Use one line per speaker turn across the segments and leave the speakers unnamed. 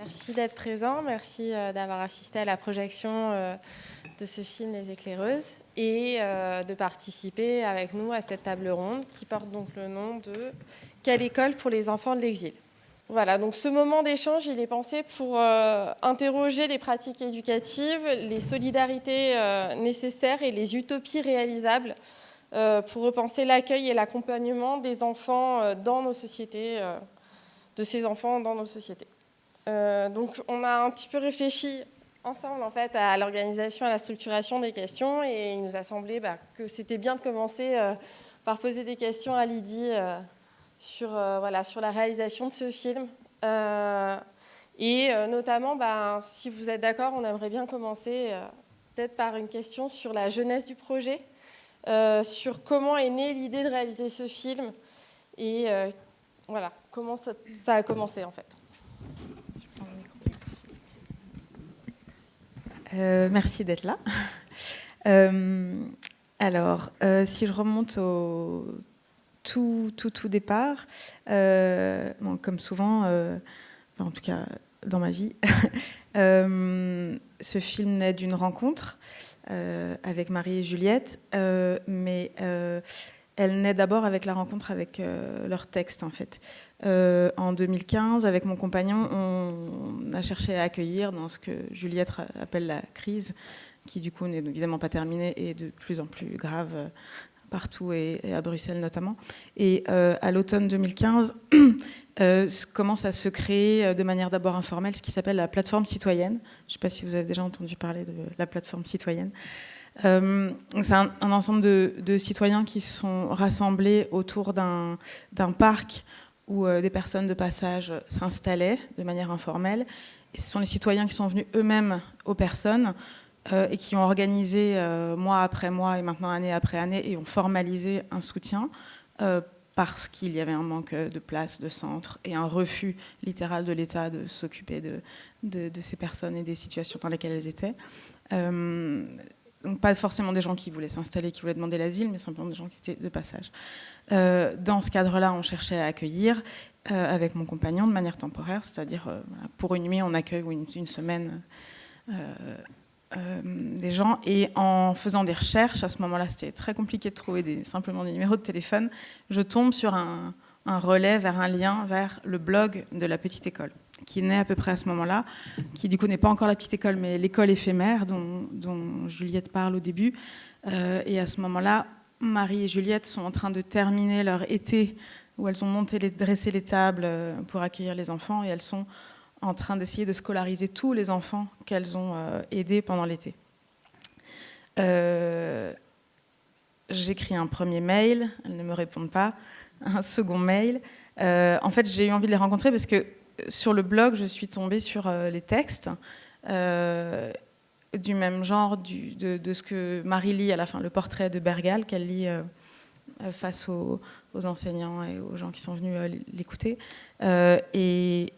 Merci d'être présent, merci d'avoir assisté à la projection de ce film Les Éclaireuses et de participer avec nous à cette table ronde qui porte donc le nom de « Quelle école pour les enfants de l'exil ?» Voilà, donc ce moment d'échange, il est pensé pour interroger les pratiques éducatives, les solidarités nécessaires et les utopies réalisables pour repenser l'accueil et l'accompagnement des enfants dans nos sociétés, de ces enfants dans nos sociétés. Donc on a un petit peu réfléchi ensemble en fait à l'organisation, à la structuration des questions, et il nous a semblé que c'était bien de commencer par poser des questions à Lydie sur la réalisation de ce film. Et notamment, si vous êtes d'accord, on aimerait bien commencer peut-être par une question sur la jeunesse du projet, sur comment est née l'idée de réaliser ce film et comment ça a commencé en fait.
Merci d'être là. Alors, si je remonte au tout départ, comme souvent, en tout cas dans ma vie, ce film naît d'une rencontre avec Marie et Juliette, mais elle naît d'abord avec la rencontre avec leur texte, en fait. En 2015, avec mon compagnon, on a cherché à accueillir dans ce que Juliette appelle la crise, qui du coup n'est évidemment pas terminée et de plus en plus grave partout et à Bruxelles notamment. Et à l'automne 2015, commence à se créer de manière d'abord informelle ce qui s'appelle la plateforme citoyenne. Je ne sais pas si vous avez déjà entendu parler de la plateforme citoyenne. C'est un ensemble de citoyens qui sont rassemblés autour d'un parc où des personnes de passage s'installaient de manière informelle. Et ce sont les citoyens qui sont venus eux-mêmes aux personnes et qui ont organisé mois après mois et maintenant année après année et ont formalisé un soutien parce qu'il y avait un manque de place, de centre et un refus littéral de l'État de s'occuper de ces personnes et des situations dans lesquelles elles étaient. Donc pas forcément des gens qui voulaient s'installer, qui voulaient demander l'asile, mais simplement des gens qui étaient de passage. Dans ce cadre-là, on cherchait à accueillir avec mon compagnon de manière temporaire, c'est-à-dire pour une nuit, on accueille ou une semaine des gens. Et en faisant des recherches, à ce moment-là, c'était très compliqué de trouver simplement des numéros de téléphone. Je tombe sur un relais vers un lien vers le blog de la petite école, qui naît à peu près à ce moment-là, qui du coup n'est pas encore la petite école, mais l'école éphémère dont Juliette parle au début. Et à ce moment-là, Marie et Juliette sont en train de terminer leur été, où elles ont dressé les tables pour accueillir les enfants, et elles sont en train d'essayer de scolariser tous les enfants qu'elles ont aidés pendant l'été. J'écris un premier mail, elles ne me répondent pas, un second mail. En fait, j'ai eu envie de les rencontrer parce que sur le blog, je suis tombée sur les textes du même genre de ce que Marie lit à la fin, le portrait de Bergal, qu'elle lit face aux enseignants et aux gens qui sont venus l'écouter. Et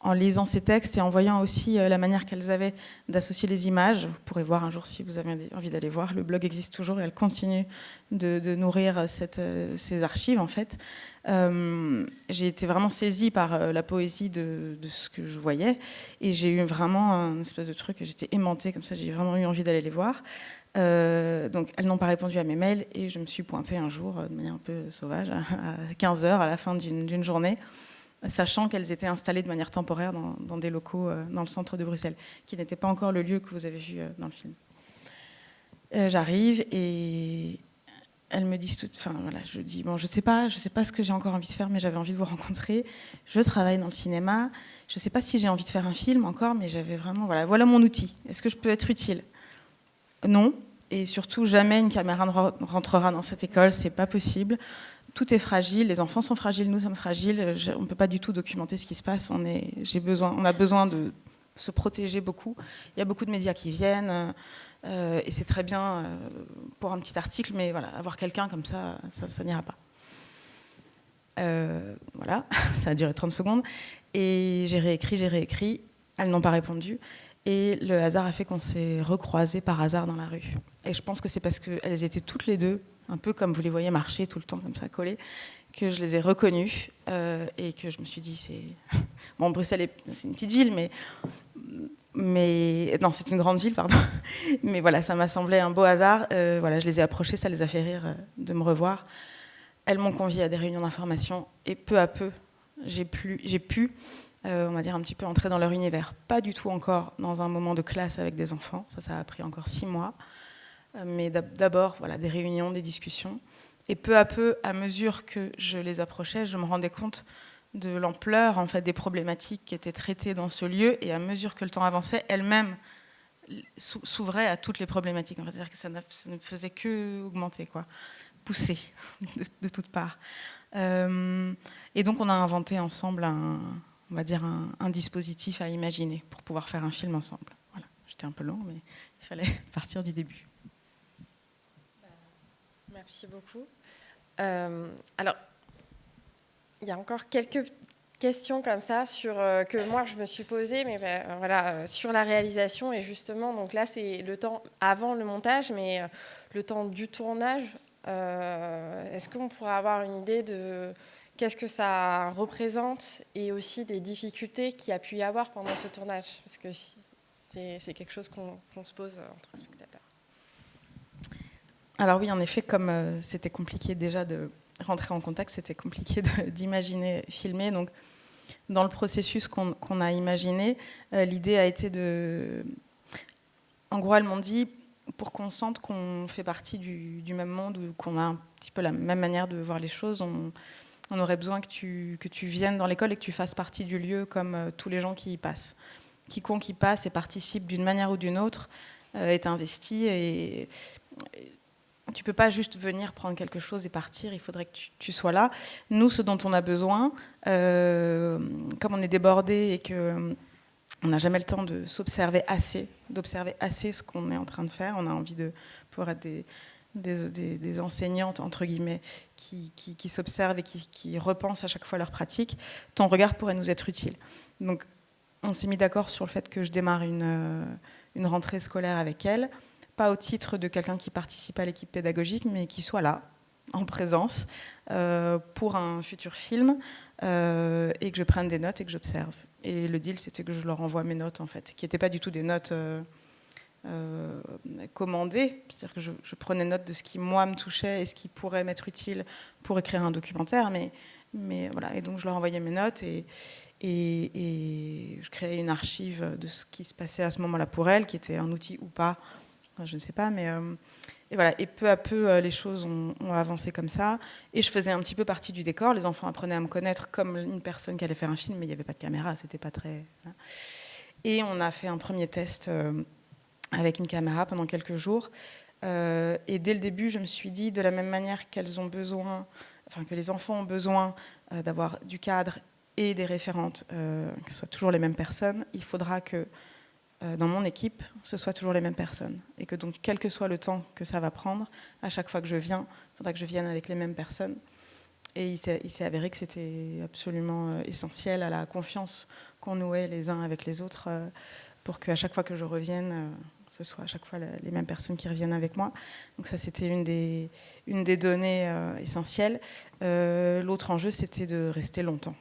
en lisant ces textes et en voyant aussi la manière qu'elles avaient d'associer les images, vous pourrez voir un jour si vous avez envie d'aller voir, le blog existe toujours et elle continue de nourrir ces archives en fait. J'ai été vraiment saisie par la poésie de ce que je voyais et j'ai eu vraiment un espèce de truc, j'étais aimantée comme ça, j'ai vraiment eu envie d'aller les voir. Donc elles n'ont pas répondu à mes mails et je me suis pointée un jour de manière un peu sauvage à 15h à la fin d'une journée, sachant qu'elles étaient installées de manière temporaire dans des locaux dans le centre de Bruxelles, qui n'était pas encore le lieu que vous avez vu dans le film. J'arrive et elles me disent je dis bon, je sais pas ce que j'ai encore envie de faire, mais j'avais envie de vous rencontrer. Je travaille dans le cinéma, je sais pas si j'ai envie de faire un film encore, mais j'avais vraiment voilà mon outil. Est-ce que je peux être utile ? Non, et surtout jamais une caméra ne rentrera dans cette école, c'est pas possible. Tout est fragile, les enfants sont fragiles, nous sommes fragiles, on ne peut pas du tout documenter ce qui se passe, on a besoin de se protéger beaucoup. Il y a beaucoup de médias qui viennent, et c'est très bien pour un petit article, mais voilà, avoir quelqu'un comme ça n'ira pas. Voilà, ça a duré 30 secondes, et j'ai réécrit, elles n'ont pas répondu. Et le hasard a fait qu'on s'est recroisés par hasard dans la rue. Et je pense que c'est parce qu'elles étaient toutes les deux, un peu comme vous les voyez marcher tout le temps, comme ça, collées, que je les ai reconnues et que je me suis dit, Bon, Bruxelles, c'est une petite ville, mais non, c'est une grande ville, pardon. Mais voilà, ça m'a semblé un beau hasard. Voilà, je les ai approchées, ça les a fait rire de me revoir. Elles m'ont conviée à des réunions d'information et peu à peu, j'ai pu, on va dire, un petit peu entrer dans leur univers. Pas du tout encore dans un moment de classe avec des enfants, ça a pris encore 6 mois. Mais d'abord, voilà, des réunions, des discussions. Et peu à peu, à mesure que je les approchais, je me rendais compte de l'ampleur en fait, des problématiques qui étaient traitées dans ce lieu. Et à mesure que le temps avançait, elles-mêmes s'ouvraient à toutes les problématiques. C'est-à-dire que ça ne faisait que augmenter, quoi, pousser de toutes parts. Et donc, on a inventé ensemble on va dire un dispositif à imaginer pour pouvoir faire un film ensemble. Voilà. J'étais un peu long, mais il fallait partir du début.
Merci beaucoup. Alors, il y a encore quelques questions comme ça que moi je me suis posée, mais voilà, sur la réalisation. Et justement, donc là, c'est le temps avant le montage, mais le temps du tournage. Est-ce qu'on pourrait avoir une idée de qu'est-ce que ça représente et aussi des difficultés qu'il y a pu y avoir pendant ce tournage? Parce que c'est quelque chose qu'on se pose entre spectateurs.
Alors oui, en effet, comme c'était compliqué déjà de rentrer en contact, c'était compliqué d'imaginer filmer. Donc, dans le processus qu'on a imaginé, l'idée a été de... En gros, elles m'ont dit, pour qu'on sente qu'on fait partie du même monde, ou qu'on a un petit peu la même manière de voir les choses, on aurait besoin que tu viennes dans l'école et que tu fasses partie du lieu comme tous les gens qui y passent. Quiconque y passe et participe d'une manière ou d'une autre est investi et tu ne peux pas juste venir prendre quelque chose et partir, il faudrait que tu sois là. Nous, ce dont on a besoin, comme on est débordés et qu'on n'a jamais le temps de d'observer assez ce qu'on est en train de faire, on a envie de pouvoir être des enseignantes, entre guillemets, qui s'observent et qui repensent à chaque fois leur pratique. Ton regard pourrait nous être utile. Donc, on s'est mis d'accord sur le fait que je démarre une rentrée scolaire avec elle, pas au titre de quelqu'un qui participe à l'équipe pédagogique, mais qui soit là, en présence, pour un futur film, et que je prenne des notes et que j'observe. Et le deal, c'était que je leur envoie mes notes, en fait, qui n'étaient pas du tout des notes commandées. C'est-à-dire que je prenais note de ce qui, moi, me touchait et ce qui pourrait m'être utile pour écrire un documentaire, mais voilà. Et donc, je leur envoyais mes notes et je créais une archive de ce qui se passait à ce moment-là pour elles, qui était un outil ou pas, je ne sais pas, mais et voilà. Et peu à peu, les choses ont avancé comme ça. Et je faisais un petit peu partie du décor. Les enfants apprenaient à me connaître comme une personne qui allait faire un film, mais il n'y avait pas de caméra, c'était pas très. Voilà. Et on a fait un premier test avec une caméra pendant quelques jours. Et dès le début, je me suis dit, de la même manière qu'elles ont besoin, enfin que les enfants ont besoin d'avoir du cadre et des référentes, que ce soit toujours les mêmes personnes, il faudra que dans mon équipe, ce soit toujours les mêmes personnes. Et que donc, quel que soit le temps que ça va prendre, à chaque fois que je viens, il faudra que je vienne avec les mêmes personnes. Et il s'est avéré que c'était absolument essentiel à la confiance qu'on nouait les uns avec les autres pour qu'à chaque fois que je revienne, ce soit à chaque fois les mêmes personnes qui reviennent avec moi. Donc ça, c'était une des données essentielles. L'autre enjeu, c'était de rester longtemps.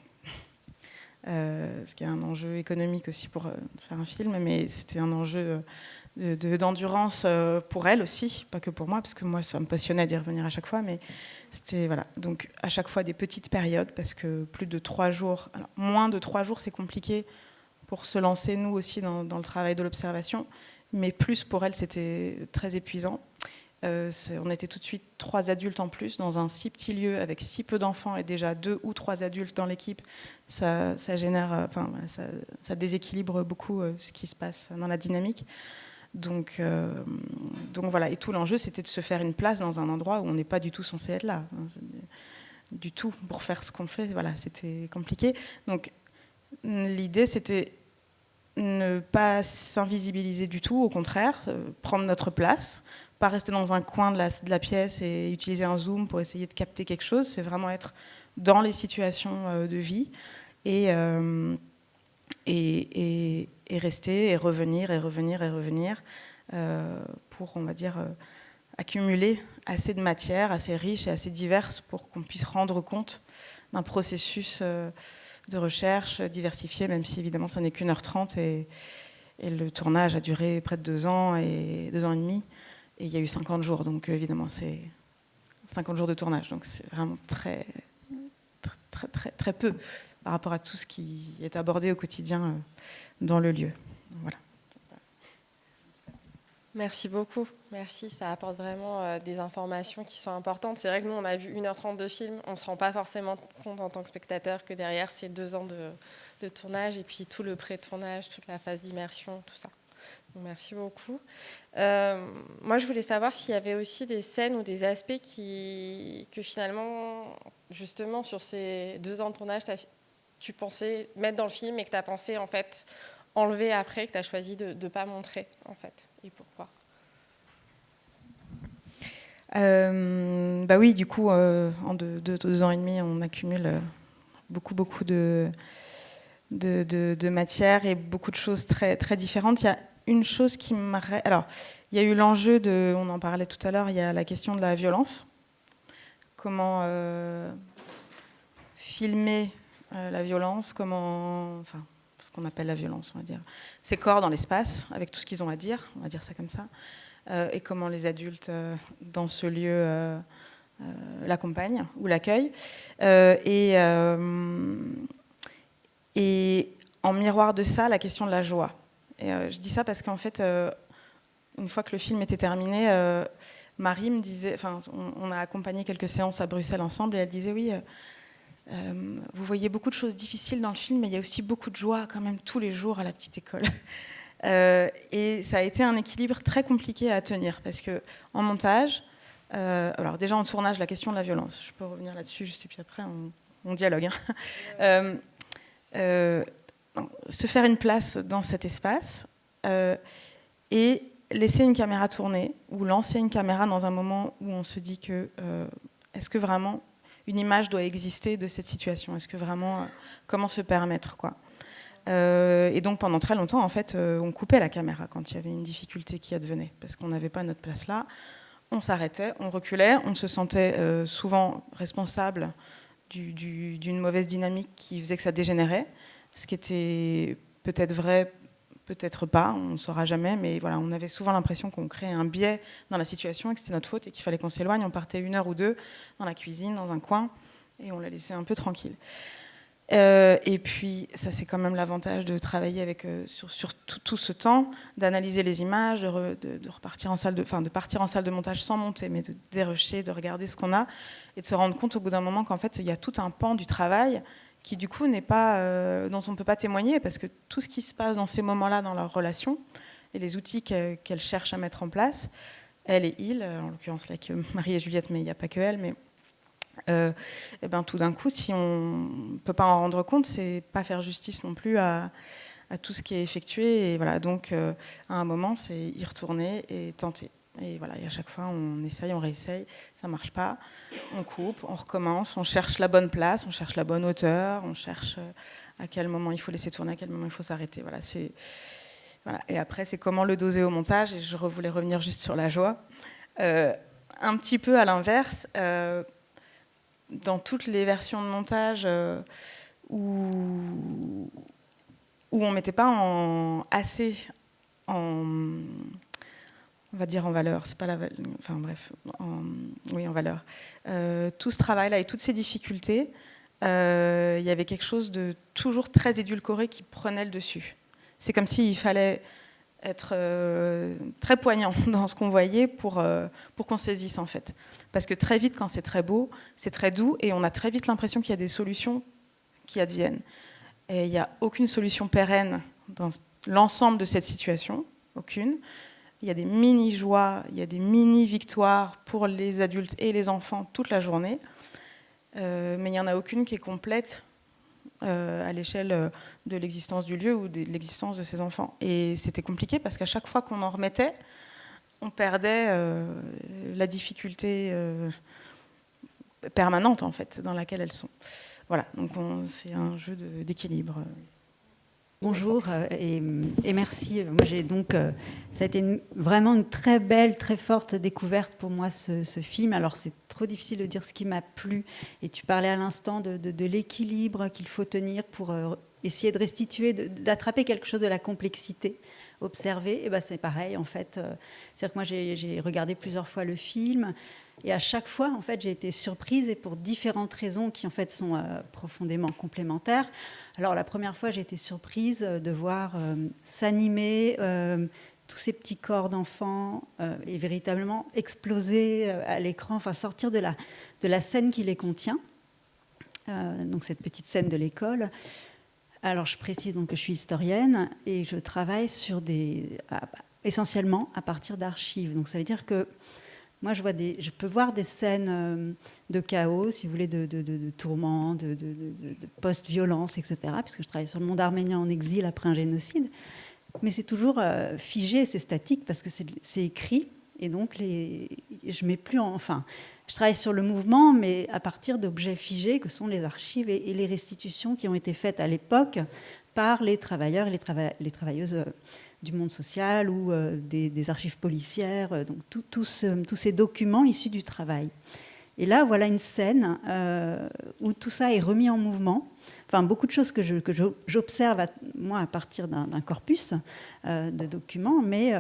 Ce qui est un enjeu économique aussi pour faire un film, mais c'était un enjeu d'endurance pour elle aussi, pas que pour moi, parce que moi, ça me passionnait d'y revenir à chaque fois, mais c'était, voilà. Donc, à chaque fois, des petites périodes, parce que plus de 3 jours, alors, moins de 3 jours, c'est compliqué pour se lancer, nous aussi, dans le travail de l'observation, mais plus pour elle, c'était très épuisant. On était tout de suite 3 adultes en plus dans un si petit lieu avec si peu d'enfants et déjà 2 ou 3 adultes dans l'équipe, ça génère, ça déséquilibre beaucoup ce qui se passe dans la dynamique. Donc voilà, et tout l'enjeu, c'était de se faire une place dans un endroit où on n'est pas du tout censé être là, du tout, pour faire ce qu'on fait. Voilà, c'était compliqué. Donc l'idée, c'était ne pas s'invisibiliser du tout, au contraire, prendre notre place, pas rester dans un coin de la pièce et utiliser un zoom pour essayer de capter quelque chose, c'est vraiment être dans les situations de vie et rester et revenir pour, on va dire, accumuler assez de matière, assez riche et assez diverse pour qu'on puisse rendre compte d'un processus recherche diversifiée, même si évidemment ça n'est qu'1h30 et le tournage a duré près de 2 ans et 2 ans et demi. Et il y a eu 50 jours, donc évidemment c'est 50 jours de tournage, donc c'est vraiment très, très, très, très peu par rapport à tout ce qui est abordé au quotidien dans le lieu. Voilà.
Merci beaucoup. Merci, ça apporte vraiment des informations qui sont importantes. C'est vrai que nous, on a vu 1h30 de film. On ne se rend pas forcément compte en tant que spectateur que derrière, c'est 2 ans de tournage et puis tout le pré-tournage, toute la phase d'immersion, tout ça. Donc, merci beaucoup. Moi, je voulais savoir s'il y avait aussi des scènes ou des aspects que finalement, justement, sur ces 2 ans de tournage, tu pensais mettre dans le film et que tu as pensé, en fait, enlever après, que tu as choisi de ne pas montrer, en fait. Et pourquoi?
Bah oui, du coup, en 2 ans et demi, on accumule beaucoup de matière et beaucoup de choses très, très différentes. Il y a une chose qui m'arrête. Alors, il y a eu l'enjeu de, on en parlait tout à l'heure, il y a la question de la violence. Comment filmer la violence, enfin, ce qu'on appelle la violence, on va dire, ces corps dans l'espace, avec tout ce qu'ils ont à dire, on va dire ça comme ça, et comment les adultes dans ce lieu l'accompagnent ou l'accueillent. Et en miroir de ça, la question de la joie. Et je dis ça parce qu'en fait, une fois que le film était terminé, Marie me disait, enfin, on a accompagné quelques séances à Bruxelles ensemble, et elle disait oui. Vous voyez beaucoup de choses difficiles dans le film, mais il y a aussi beaucoup de joie quand même tous les jours à la petite école. Et ça a été un équilibre très compliqué à tenir, parce que en montage, alors déjà en tournage, la question de la violence, je peux revenir là-dessus juste et puis après on dialogue. Hein. Se faire une place dans cet espace et laisser une caméra tourner ou lancer une caméra dans un moment où on se dit que est-ce que vraiment une image doit exister de cette situation? Est-ce que vraiment, comment se permettre, quoi? Et donc pendant très longtemps, en fait, on coupait la caméra quand il y avait une difficulté qui advenait, parce qu'on n'avait pas notre place là. On s'arrêtait, on reculait, on se sentait souvent responsable d'une mauvaise dynamique qui faisait que ça dégénérait, ce qui était peut-être vrai, peut-être pas, on ne saura jamais, mais voilà, on avait souvent l'impression qu'on créait un biais dans la situation et que c'était notre faute et qu'il fallait qu'on s'éloigne. On partait 1 heure ou 2 dans la cuisine, dans un coin, et on la laissait un peu tranquille. Et puis, ça c'est quand même l'avantage de travailler avec, sur tout ce temps, d'analyser les images, de repartir en salle de partir en salle de montage sans monter, mais de dérusher, de regarder ce qu'on a, et de se rendre compte au bout d'un moment qu'en fait, il y a tout un pan du travail qui du coup n'est pas, dont on ne peut pas témoigner, parce que tout ce qui se passe dans ces moments-là dans leur relation, et les outils qu'elle cherche à mettre en place, elle et il, en l'occurrence là que Marie et Juliette, mais il n'y a pas que elle, mais et ben, tout d'un coup, si on ne peut pas en rendre compte, c'est pas faire justice non plus à tout ce qui est effectué. Et voilà, donc à un moment, c'est y retourner et tenter. Et voilà, et à chaque fois, on essaye, on réessaye, ça ne marche pas, on coupe, on recommence, on cherche la bonne place, on cherche la bonne hauteur, on cherche à quel moment il faut laisser tourner, à quel moment il faut s'arrêter. Voilà, voilà. Et après, c'est comment le doser au montage. Et je voulais revenir juste sur la joie. Un petit peu à l'inverse, dans toutes les versions de montage où on ne mettait pas assez on va dire en valeur, c'est pas enfin bref, oui, en valeur. Tout ce travail-là et toutes ces difficultés, il y avait quelque chose de toujours très édulcoré qui prenait le dessus. C'est comme s'il fallait être très poignant dans ce qu'on voyait pour qu'on saisisse, en fait. Parce que très vite, quand c'est très beau, c'est très doux, et on a très vite l'impression qu'il y a des solutions qui adviennent. Et il n'y a aucune solution pérenne dans l'ensemble de cette situation, aucune. Il y a des mini-joies, il y a des mini-victoires pour les adultes et les enfants toute la journée, mais il n'y en a aucune qui est complète à l'échelle de l'existence du lieu ou de l'existence de ses enfants. Et c'était compliqué parce qu'à chaque fois qu'on en remettait, on perdait la difficulté permanente, en fait, dans laquelle elles sont. Voilà, donc c'est un jeu d'équilibre.
Bonjour et merci. Moi, ça a été vraiment une très belle, très forte découverte pour moi, ce film. Alors, c'est trop difficile de dire ce qui m'a plu. Et tu parlais à l'instant de l'équilibre qu'il faut tenir pour essayer de restituer, d'attraper quelque chose de la complexité observée. Et ben, c'est pareil, en fait. C'est-à-dire que moi, j'ai regardé plusieurs fois le film. Et à chaque fois, en fait, j'ai été surprise, et pour différentes raisons qui, en fait, sont profondément complémentaires. Alors, la première fois, j'ai été surprise de voir s'animer tous ces petits corps d'enfants et véritablement exploser à l'écran, enfin sortir de la scène qui les contient. Donc, cette petite scène de l'école. Alors, je précise donc que je suis historienne et je travaille sur essentiellement à partir d'archives. Donc, ça veut dire que moi, je peux voir des scènes de chaos, si vous voulez, de tourments, de post-violence, etc., puisque je travaille sur le monde arménien en exil après un génocide. Mais c'est toujours figé, c'est statique, parce que c'est écrit, et donc je mets plus enfin, je travaille sur le mouvement, mais à partir d'objets figés, que sont les archives et les restitutions qui ont été faites à l'époque par les travailleurs et les travailleuses du monde social ou des archives policières, donc tous ces documents issus du travail. Et là, voilà une scène où tout ça est remis en mouvement. Enfin, beaucoup de choses que j'observe, moi, à partir d'un corpus de documents, mais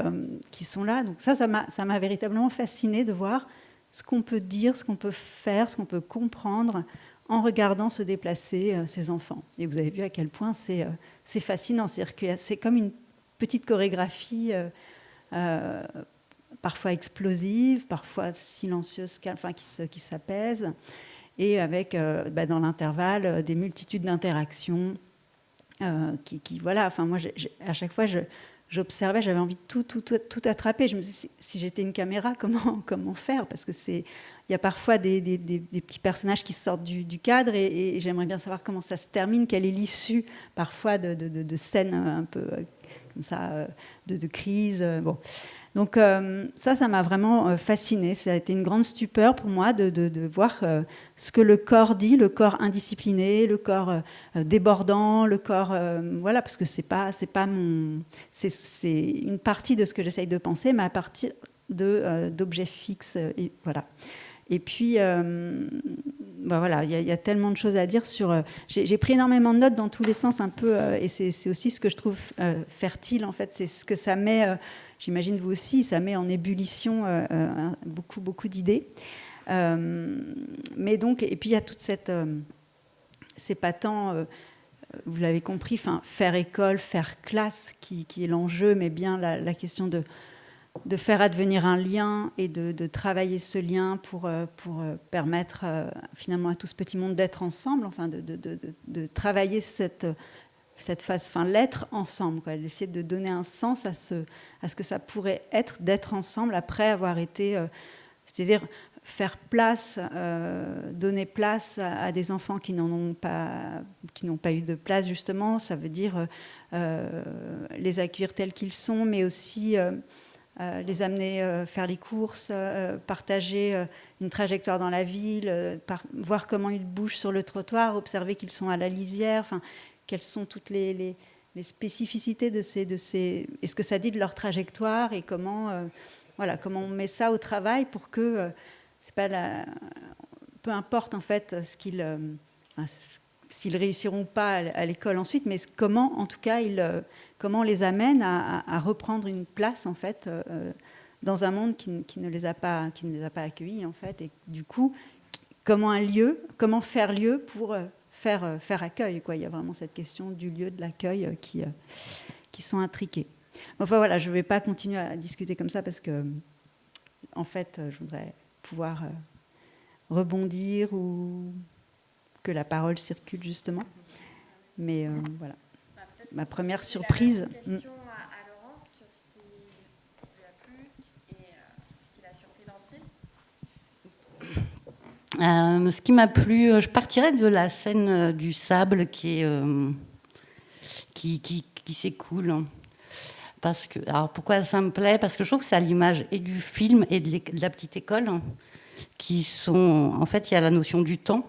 qui sont là. Donc ça m'a véritablement fascinée de voir ce qu'on peut dire, ce qu'on peut faire, ce qu'on peut comprendre en regardant se déplacer ces enfants. Et vous avez vu à quel point c'est fascinant. C'est-à-dire que c'est comme une petite chorégraphie parfois explosive, parfois silencieuse, enfin, qui s'apaise, et avec dans l'intervalle des multitudes d'interactions qui voilà. Enfin, moi, à chaque fois, j'observais, j'avais envie de tout attraper. Je me disais, si j'étais une caméra, comment faire? Parce que il y a parfois des petits personnages qui sortent du cadre, et j'aimerais bien savoir comment ça se termine, quelle est l'issue parfois de scènes un peu comme ça, de crise. Bon. Donc ça m'a vraiment fascinée. Ça a été une grande stupeur pour moi de voir ce que le corps dit, le corps indiscipliné, le corps débordant, le corps voilà, parce que c'est une partie de ce que j'essaye de penser, mais à partir d'objets fixes, et voilà. Et puis, voilà, il y a tellement de choses à dire sur... j'ai pris énormément de notes dans tous les sens, un peu, et c'est aussi ce que je trouve fertile, en fait. C'est ce que ça met, j'imagine vous aussi, ça met en ébullition beaucoup d'idées. Mais donc, et puis il y a toute cette... c'est pas tant... vous l'avez compris, faire école, faire classe qui est l'enjeu, mais bien la question de faire advenir un lien et de travailler ce lien pour permettre finalement à tout ce petit monde d'être ensemble, enfin de travailler cette phase, enfin l'être ensemble, quoi, d'essayer de donner un sens à ce que ça pourrait être d'être ensemble après avoir été, c'est-à-dire faire place, donner place à des enfants qui n'ont pas eu de place, justement. Ça veut dire les accueillir tels qu'ils sont, mais aussi les amener faire les courses, partager une trajectoire dans la ville, voir comment ils bougent sur le trottoir, observer qu'ils sont à la lisière, enfin, quelles sont toutes les spécificités de ces... Et ce que ça dit de leur trajectoire, et comment on met ça au travail pour que c'est pas peu importe en fait s'ils réussiront pas à l'école ensuite, mais comment, en tout cas, comment on les amène à reprendre une place, en fait, dans un monde qui ne les a pas accueillis, en fait. Et du coup, comment faire lieu pour faire accueil, quoi. Il y a vraiment cette question du lieu, de l'accueil qui sont intriqués. Enfin, voilà, je ne vais pas continuer à discuter comme ça parce que, en fait, je voudrais pouvoir rebondir ou que la parole circule, justement. Mais voilà. Ma première surprise.
Une question à Laurence sur ce qui lui a plu et ce qui l'a surpris dans ce film.
Ce qui m'a plu, je partirais de la scène du sable qui s'écoule. Parce que, alors pourquoi ça me plaît? Parce que je trouve que c'est à l'image et du film et de la petite école, qui sont... En fait, il y a la notion du temps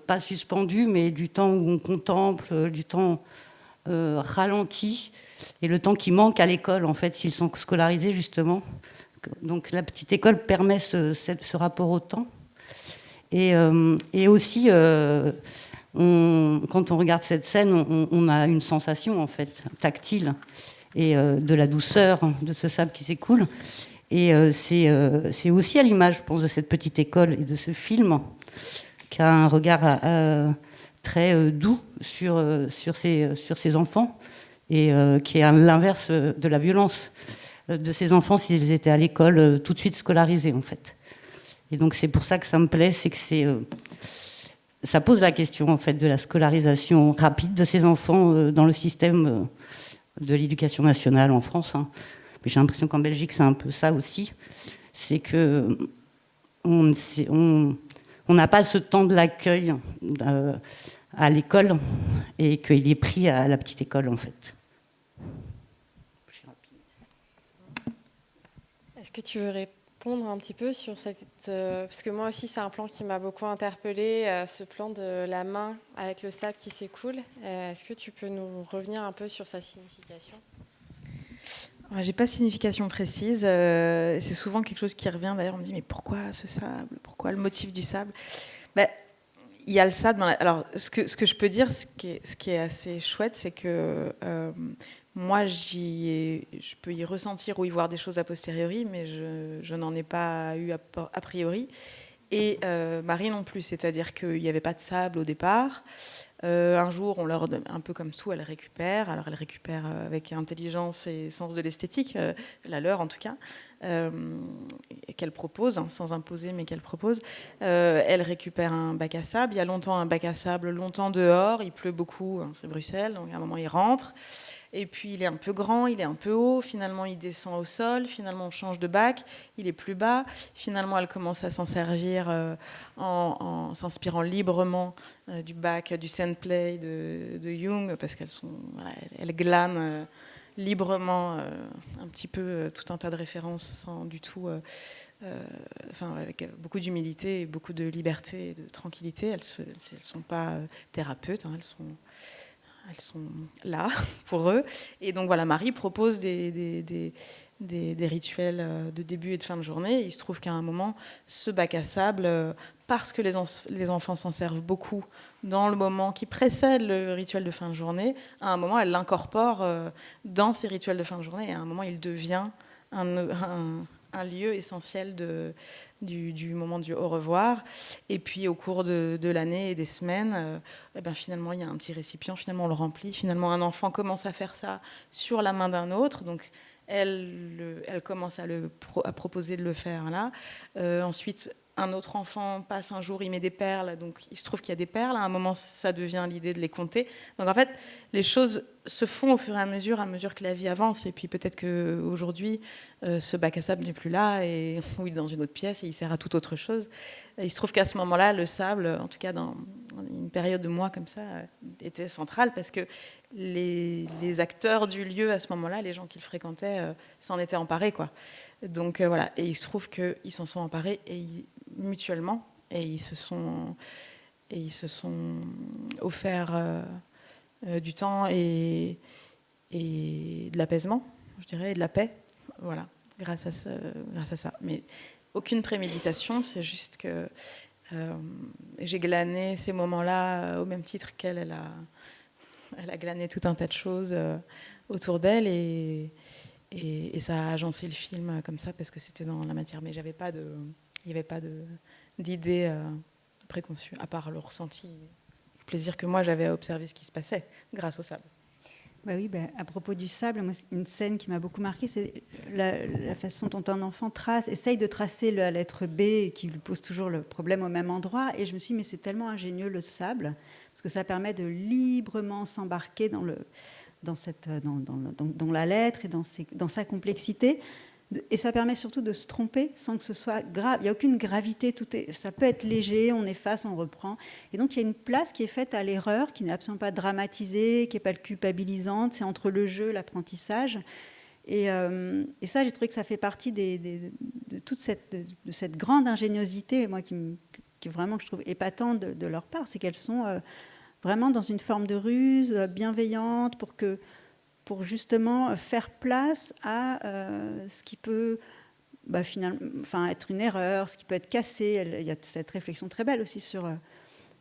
pas suspendu, mais du temps où on contemple, du temps ralenti et le temps qui manque à l'école, en fait, s'ils sont scolarisés, justement. Donc la petite école permet ce rapport au temps. Et aussi, quand on regarde cette scène, on a une sensation, en fait, tactile, et de la douceur de ce sable qui s'écoule. Et c'est aussi à l'image, je pense, de cette petite école et de ce film, qui a un regard très doux sur ces enfants, et qui est à l'inverse de la violence de ces enfants s'ils étaient à l'école tout de suite scolarisés, en fait. Et donc c'est pour ça que ça me plaît, c'est que ça pose la question, en fait, de la scolarisation rapide de ces enfants dans le système de l'éducation nationale en France, hein. Mais j'ai l'impression qu'en Belgique, c'est un peu ça aussi. C'est que on n'a pas ce temps de l'accueil à l'école, et qu'il est pris à la petite école, en fait.
Est-ce que tu veux répondre un petit peu sur cette... parce que moi aussi, c'est un plan qui m'a beaucoup interpellée, ce plan de la main avec le sable qui s'écoule. Est-ce que tu peux nous revenir un peu sur sa signification ?
J'ai pas de signification précise. C'est souvent quelque chose qui revient. D'ailleurs, on me dit, mais pourquoi ce sable ? Pourquoi le motif du sable ? Il y a le sable. Alors, ce que je peux dire, ce qui est assez chouette, c'est que moi, je peux y ressentir ou y voir des choses a posteriori, mais je n'en ai pas eu a priori. Et Marie non plus. C'est-à-dire qu'il n'y avait pas de sable au départ. Un jour, on leur donne, un peu comme tout, elle récupère. Alors, elle récupère avec intelligence et sens de l'esthétique, la leur en tout cas, qu'elle propose, hein, sans imposer, mais qu'elle propose. Elle récupère un bac à sable. Il y a longtemps un bac à sable, longtemps dehors. Il pleut beaucoup, hein, c'est Bruxelles, donc à un moment, il rentre. Et puis, il est un peu grand, il est un peu haut. Finalement, il descend au sol. Finalement, on change de bac. Il est plus bas. Finalement, elle commence à s'en servir en s'inspirant librement du bac, du Sandplay de Jung, parce elle glane librement un petit peu tout un tas de références sans du tout... avec beaucoup d'humilité, et beaucoup de liberté et de tranquillité. Elles ne sont pas thérapeutes, hein, elles sont là pour eux. Et donc voilà, Marie propose des rituels de début et de fin de journée. Il se trouve qu'à un moment, ce bac à sable, parce que les enfants s'en servent beaucoup dans le moment qui précède le rituel de fin de journée, à un moment, elle l'incorpore dans ses rituels de fin de journée. Et à un moment, il devient un lieu essentiel du moment du au revoir. Et puis au cours de l'année et des semaines, finalement il y a un petit récipient, finalement on le remplit, finalement un enfant commence à faire ça sur la main d'un autre, donc elle commence à proposer de le faire là. Ensuite, un autre enfant passe un jour, il met des perles, donc il se trouve qu'il y a des perles. À un moment, ça devient l'idée de les compter. Donc en fait, les choses se font au fur et à mesure que la vie avance. Et puis peut-être qu'aujourd'hui, ce bac à sable n'est plus là, ou il est dans une autre pièce et il sert à toute autre chose. Et il se trouve qu'à ce moment-là, le sable, en tout cas dans une période de mois comme ça, était central parce que les acteurs du lieu à ce moment-là, les gens qui le fréquentaient, s'en étaient emparés, quoi. Donc voilà, et il se trouve qu'ils s'en sont emparés mutuellement, et ils se sont offert du temps et de l'apaisement, je dirais, et de la paix, voilà, grâce à ça. Mais aucune préméditation, c'est juste que j'ai glané ces moments-là au même titre qu'elle a glané tout un tas de choses autour d'elle, et ça a agencé le film comme ça parce que c'était dans la matière. Mais il n'y avait pas d'idée préconçue, à part le ressenti, le plaisir que moi j'avais à observer ce qui se passait grâce au sable.
Bah oui, à propos du sable, moi, une scène qui m'a beaucoup marquée, c'est la façon dont un enfant essaye de tracer la lettre B et qui lui pose toujours le problème au même endroit. Et je me suis dit, mais c'est tellement ingénieux le sable, parce que ça permet de librement s'embarquer dans la lettre et dans sa complexité. Et ça permet surtout de se tromper sans que ce soit grave. Il n'y a aucune gravité, ça peut être léger, on efface, on reprend. Et donc il y a une place qui est faite à l'erreur, qui n'est absolument pas dramatisée, qui n'est pas culpabilisante, c'est entre le jeu, l'apprentissage. Et ça, j'ai trouvé que ça fait partie de toute cette grande ingéniosité, moi, qui vraiment, que je trouve épatante de leur part, c'est qu'elles sont vraiment dans une forme de ruse bienveillante pour justement faire place à ce qui peut finalement, être une erreur, ce qui peut être cassé. Il y a cette réflexion très belle aussi sur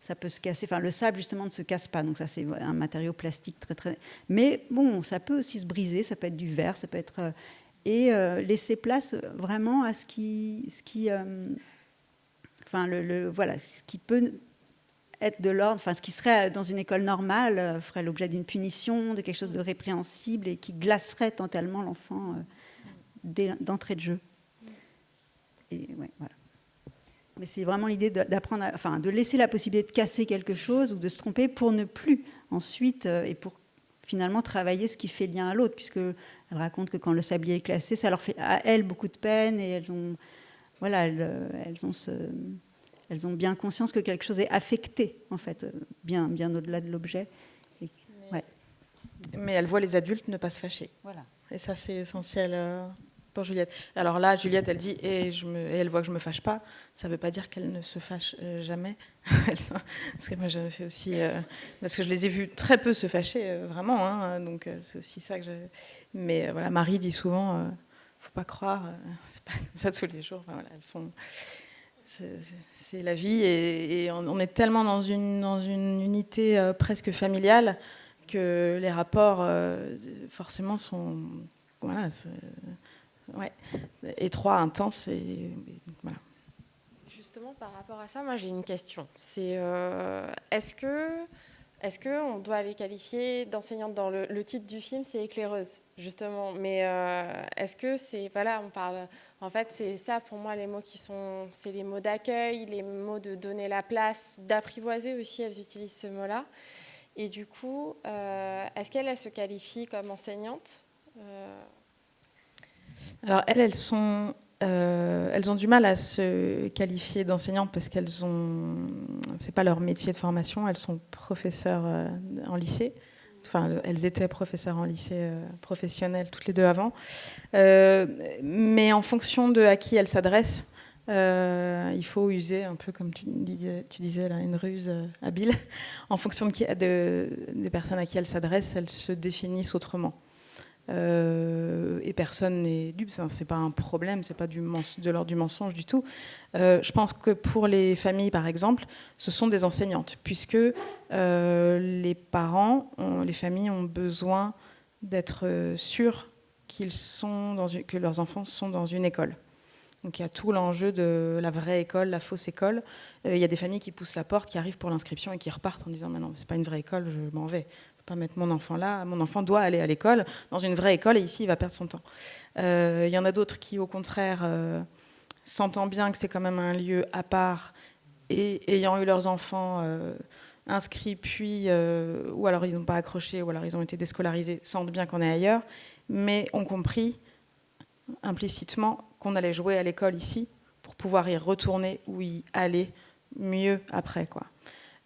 ça peut se casser. Enfin, le sable justement ne se casse pas, donc ça c'est un matériau plastique très très. Mais bon, ça peut aussi se briser, ça peut être du verre, ça peut être et laisser place vraiment à ce qui voilà, ce qui peut être de l'ordre, enfin ce qui serait dans une école normale ferait l'objet d'une punition, de quelque chose de répréhensible et qui glacerait totalement l'enfant d'entrée de jeu. Et ouais, voilà. Mais c'est vraiment l'idée d'apprendre, de laisser la possibilité de casser quelque chose ou de se tromper pour ne plus ensuite et pour finalement travailler ce qui fait lien à l'autre, puisque elle raconte que quand le sablier est classé, ça leur fait à elles beaucoup de peine et elles ont bien conscience que quelque chose est affecté en fait, bien au-delà de l'objet.
Mais elles voient les adultes ne pas se fâcher.
Voilà.
Et ça c'est essentiel. Pour Juliette. Alors là, Juliette, elle dit et elle voit que je me fâche pas. Ça ne veut pas dire qu'elle ne se fâche jamais. Parce que moi, je fais aussi parce que je les ai vus très peu se fâcher, vraiment. Hein, donc c'est aussi ça que je. Mais voilà, Marie dit souvent, faut pas croire, c'est pas comme ça tous les jours. Enfin, voilà, elles sont. C'est la vie et on est tellement dans une unité presque familiale que les rapports forcément sont voilà. Ouais, étroit, intense et voilà.
Justement, par rapport à ça, moi j'ai une question. C'est est-ce que on doit les qualifier d'enseignantes dans le titre du film, c'est éclaireuse, justement. Mais est-ce que c'est voilà, on parle. En fait, c'est ça pour moi les mots c'est les mots d'accueil, les mots de donner la place, d'apprivoiser aussi. Elles utilisent ce mot-là. Et du coup, est-ce qu'elles se qualifient comme enseignantes?
Alors elles ont du mal à se qualifier d'enseignantes parce c'est pas leur métier de formation. Elles sont professeurs en lycée. Enfin, elles étaient professeurs en lycée professionnel toutes les deux avant. Mais en fonction de à qui elles s'adressent, il faut user un peu comme tu disais là, une ruse habile. En fonction des personnes à qui elles s'adressent, elles se définissent autrement. Et personne n'est dupe, c'est pas un problème, c'est pas de l'ordre du mensonge du tout. Je pense que pour les familles, par exemple, ce sont des enseignantes, puisque les parents, les familles ont besoin d'être sûrs que leurs enfants sont dans une école. Donc il y a tout l'enjeu de la vraie école, la fausse école. Il y a des familles qui poussent la porte, qui arrivent pour l'inscription et qui repartent en disant « Mais non, c'est pas une vraie école, je m'en vais. » Pas mettre mon enfant là, mon enfant doit aller à l'école, dans une vraie école, et ici il va perdre son temps. Il y en a d'autres qui au contraire sentant bien que c'est quand même un lieu à part et ayant eu leurs enfants inscrits puis ou alors ils n'ont pas accroché ou alors ils ont été déscolarisés, sentent bien qu'on est ailleurs, mais ont compris implicitement qu'on allait jouer à l'école ici pour pouvoir y retourner ou y aller mieux après, quoi.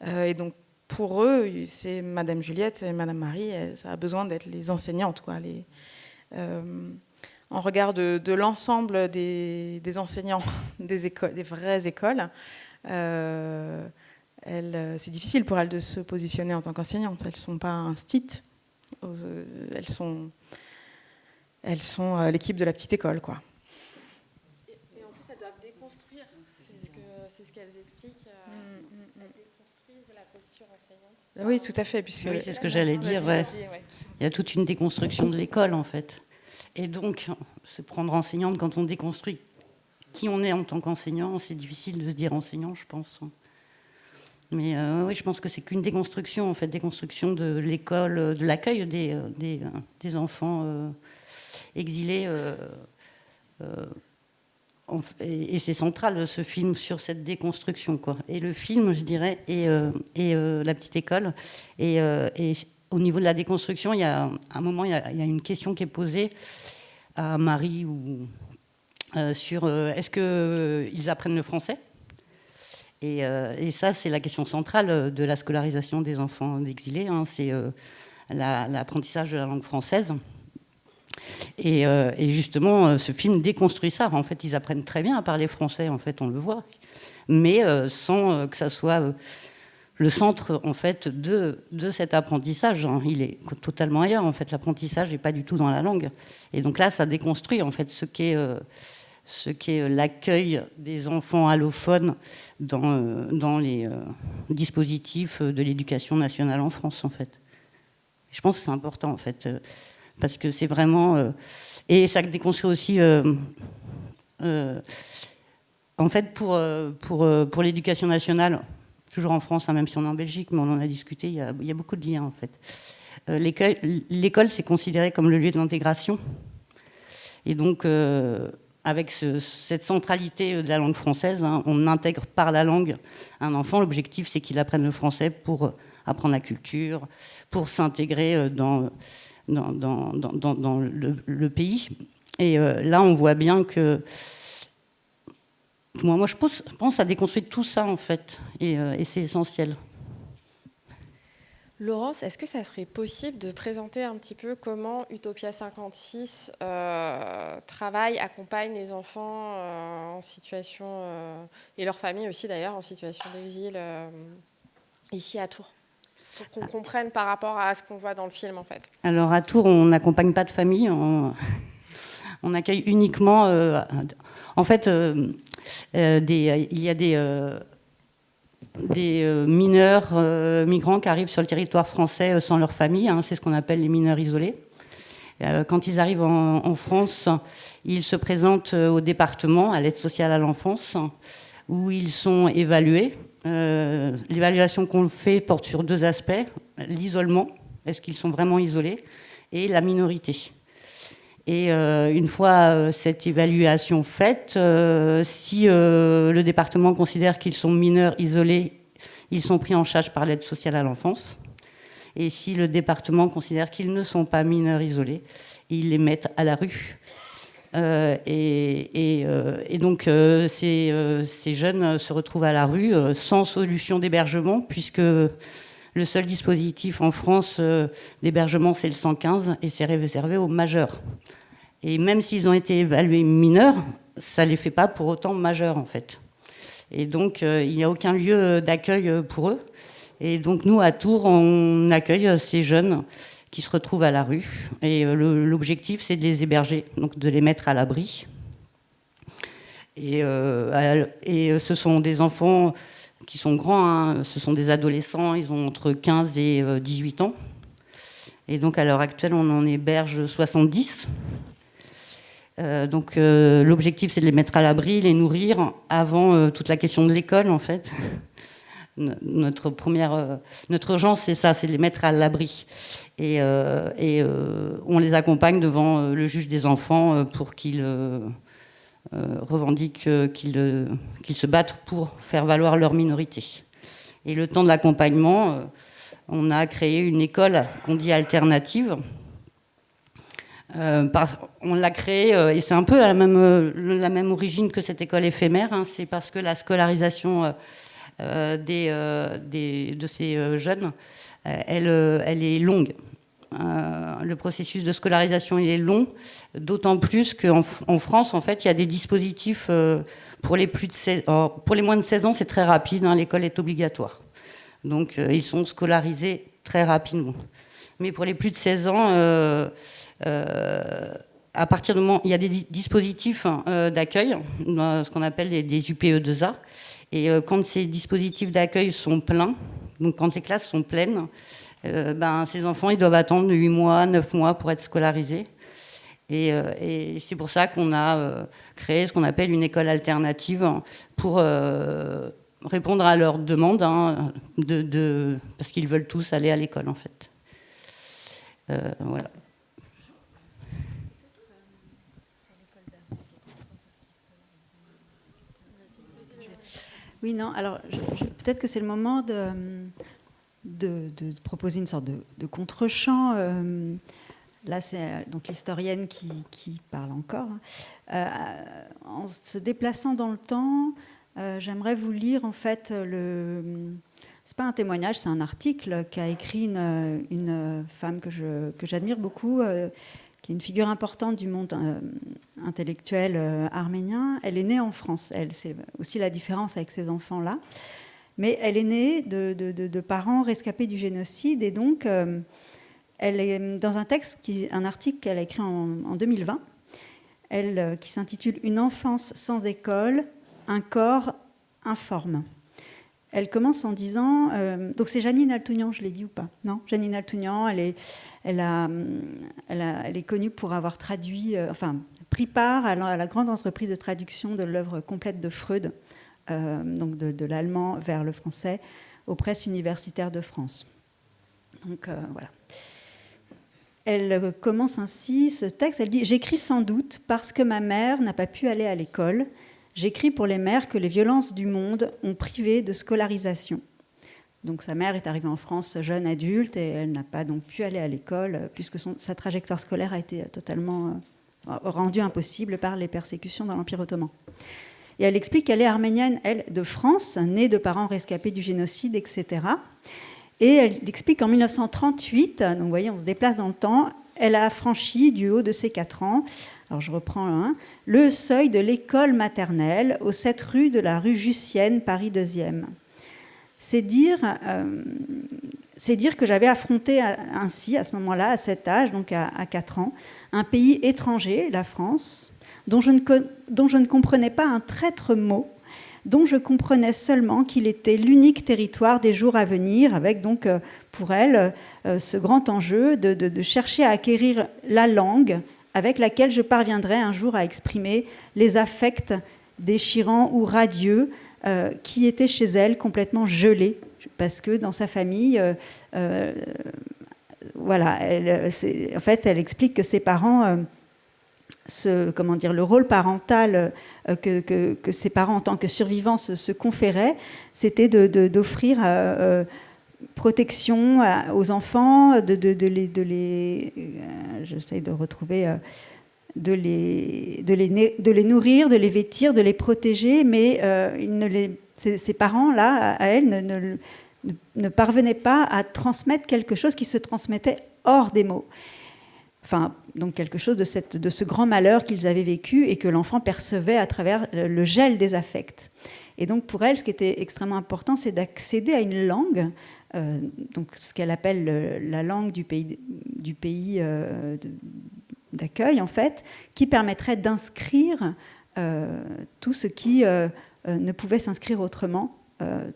Et donc pour eux, c'est Madame Juliette et Madame Marie, ça a besoin d'être les enseignantes, quoi. En regard de l'ensemble des enseignants des écoles, des vraies écoles, c'est difficile pour elles de se positionner en tant qu'enseignantes. Elles ne sont pas instites, elles sont l'équipe de la petite école, quoi.
Et en plus, elles doivent déconstruire. C'est ce qu'elles expliquent. La posture enseignante.
Oui, tout à fait. Puisque
oui, c'est ce que j'allais dire. Ouais. Il y a toute une déconstruction de l'école, en fait. Et donc, se prendre enseignante quand on déconstruit qui on est en tant qu'enseignant, c'est difficile de se dire enseignant, je pense. Mais oui, je pense que c'est qu'une déconstruction, en fait, déconstruction de l'école, de l'accueil des enfants exilés. Et c'est central, ce film, sur cette déconstruction, quoi. Et le film, je dirais, et la petite école. Et au niveau de la déconstruction, il y a un moment, il y a une question qui est posée à Marie sur est-ce qu'ils apprennent le français ? Et ça, c'est la question centrale de la scolarisation des enfants d'exilés. Hein, c'est l'apprentissage de la langue française. Et justement, ce film déconstruit ça. En fait, ils apprennent très bien à parler français, en fait, on le voit. Mais sans que ça soit le centre en fait de cet apprentissage. Hein. Il est totalement ailleurs. En fait, l'apprentissage n'est pas du tout dans la langue. Et donc là, ça déconstruit en fait ce qu'est l'accueil des enfants allophones dans les dispositifs de l'éducation nationale en France, en fait. Je pense que c'est important, en fait, parce que c'est vraiment... et ça déconstruit aussi... en fait, pour l'éducation nationale, toujours en France, hein, même si on est en Belgique, mais on en a discuté, il y a beaucoup de liens, en fait. L'école, c'est considéré comme le lieu de l'intégration. Et donc... avec cette centralité de la langue française, hein, on intègre par la langue un enfant. L'objectif, c'est qu'il apprenne le français pour apprendre la culture, pour s'intégrer dans le pays. Et là, on voit bien que... Moi, je pense à déconstruire tout ça, en fait, et c'est essentiel.
Laurence, est-ce que ça serait possible de présenter un petit peu comment Utopia 56 travaille, accompagne les enfants en situation, et leurs familles aussi d'ailleurs, en situation d'exil ici à Tours, pour qu'on comprenne par rapport à ce qu'on voit dans le film en fait.
Alors à Tours, on n'accompagne pas de famille, on accueille uniquement... en fait, il y a des mineurs migrants qui arrivent sur le territoire français sans leur famille, hein, c'est ce qu'on appelle les mineurs isolés. Quand ils arrivent en France, ils se présentent au département, à l'aide sociale à l'enfance, où ils sont évalués. L'évaluation qu'on fait porte sur deux aspects, l'isolement, est-ce qu'ils sont vraiment isolés, et la minorité. Et une fois cette évaluation faite, si le département considère qu'ils sont mineurs isolés, ils sont pris en charge par l'aide sociale à l'enfance. Et si le département considère qu'ils ne sont pas mineurs isolés, ils les mettent à la rue. Et donc ces jeunes se retrouvent à la rue sans solution d'hébergement, puisque le seul dispositif en France d'hébergement, c'est le 115, et c'est réservé aux majeurs. Et même s'ils ont été évalués mineurs, ça ne les fait pas pour autant majeurs, en fait. Et donc, il n'y a aucun lieu d'accueil pour eux. Et donc, nous, à Tours, on accueille ces jeunes qui se retrouvent à la rue. Et l'objectif, c'est de les héberger, donc de les mettre à l'abri. Et ce sont des enfants qui sont grands, hein. Ce sont des adolescents, ils ont entre 15 et 18 ans. Et donc, à l'heure actuelle, on en héberge 70. Donc l'objectif, c'est de les mettre à l'abri, les nourrir avant toute la question de l'école, en fait. Notre urgence, c'est ça, c'est de les mettre à l'abri. Et on les accompagne devant le juge des enfants pour qu'il revendique, qu'ils se battent pour faire valoir leur minorité. Et le temps de l'accompagnement, on a créé une école qu'on dit alternative. On l'a créée, et c'est un peu la même origine que cette école éphémère, hein, c'est parce que la scolarisation de ces jeunes, elle est longue. Le processus de scolarisation, il est long, d'autant plus qu'en France, en fait, il y a des dispositifs pour les pour les moins de 16 ans, c'est très rapide, hein, l'école est obligatoire. Donc, ils sont scolarisés très rapidement. Mais pour les plus de 16 ans, à partir du moment il y a des dispositifs d'accueil, ce qu'on appelle des UPE2A, et quand ces dispositifs d'accueil sont pleins, donc quand les classes sont pleines, ces enfants ils doivent attendre 8 mois, 9 mois pour être scolarisés. Et c'est pour ça qu'on a créé ce qu'on appelle une école alternative pour répondre à leurs demandes, hein, parce qu'ils veulent tous aller à l'école en fait. Voilà.
Oui, non, alors peut-être que c'est le moment de proposer une sorte de contre-champ. Là, c'est donc l'historienne qui parle encore. En se déplaçant dans le temps, j'aimerais vous lire en fait c'est pas un témoignage, c'est un article qu'a écrit une femme que j'admire beaucoup, qui est une figure importante du monde intellectuel arménien. Elle est née en France. C'est aussi la différence avec ces enfants-là. Mais elle est née de parents rescapés du génocide, et donc elle est dans un article qu'elle a écrit en 2020, qui s'intitule « Une enfance sans école, un corps informe ». Elle commence en disant... donc c'est Jeanine Altounian, je l'ai dit ou pas? Non, Jeanine Altounian, elle est connue pour avoir traduit, pris part à la grande entreprise de traduction de l'œuvre complète de Freud, donc de l'allemand vers le français, aux presses universitaires de France. Donc voilà. Elle commence ainsi ce texte, elle dit « J'écris sans doute parce que ma mère n'a pas pu aller à l'école. J'écris pour les mères que les violences du monde ont privé de scolarisation. » Donc sa mère est arrivée en France jeune adulte et elle n'a pas donc pu aller à l'école puisque sa trajectoire scolaire a été totalement rendue impossible par les persécutions dans l'Empire ottoman. Et elle explique qu'elle est arménienne, elle, de France, née de parents rescapés du génocide, etc. Et elle explique qu'en 1938, donc vous voyez, on se déplace dans le temps, elle a franchi du haut de ses 4 ans, alors je reprends le seuil de l'école maternelle aux 7 rues de la rue Jussienne, Paris 2e. C'est dire que j'avais affronté ainsi, à ce moment-là, à cet âge, donc à 4 ans, un pays étranger, la France, dont je ne comprenais pas un traître mot, dont je comprenais seulement qu'il était l'unique territoire des jours à venir, avec donc pour elle ce grand enjeu de chercher à acquérir la langue avec laquelle je parviendrais un jour à exprimer les affects déchirants ou radieux qui étaient chez elle complètement gelés, parce que dans sa famille, voilà, en fait, elle explique que ses parents... le rôle parental que ses parents en tant que survivants se conféraient, c'était d'offrir protection aux enfants, j'essaie de retrouver, de les nourrir, de les vêtir, de les protéger, mais ces parents-là, à elle, ne parvenaient pas à transmettre quelque chose qui se transmettait hors des mots. Enfin, donc quelque chose de ce grand malheur qu'ils avaient vécu et que l'enfant percevait à travers le gel des affects. Et donc pour elle, ce qui était extrêmement important, c'est d'accéder à une langue, donc ce qu'elle appelle la langue du pays d'accueil, en fait, qui permettrait d'inscrire tout ce qui ne pouvait s'inscrire autrement,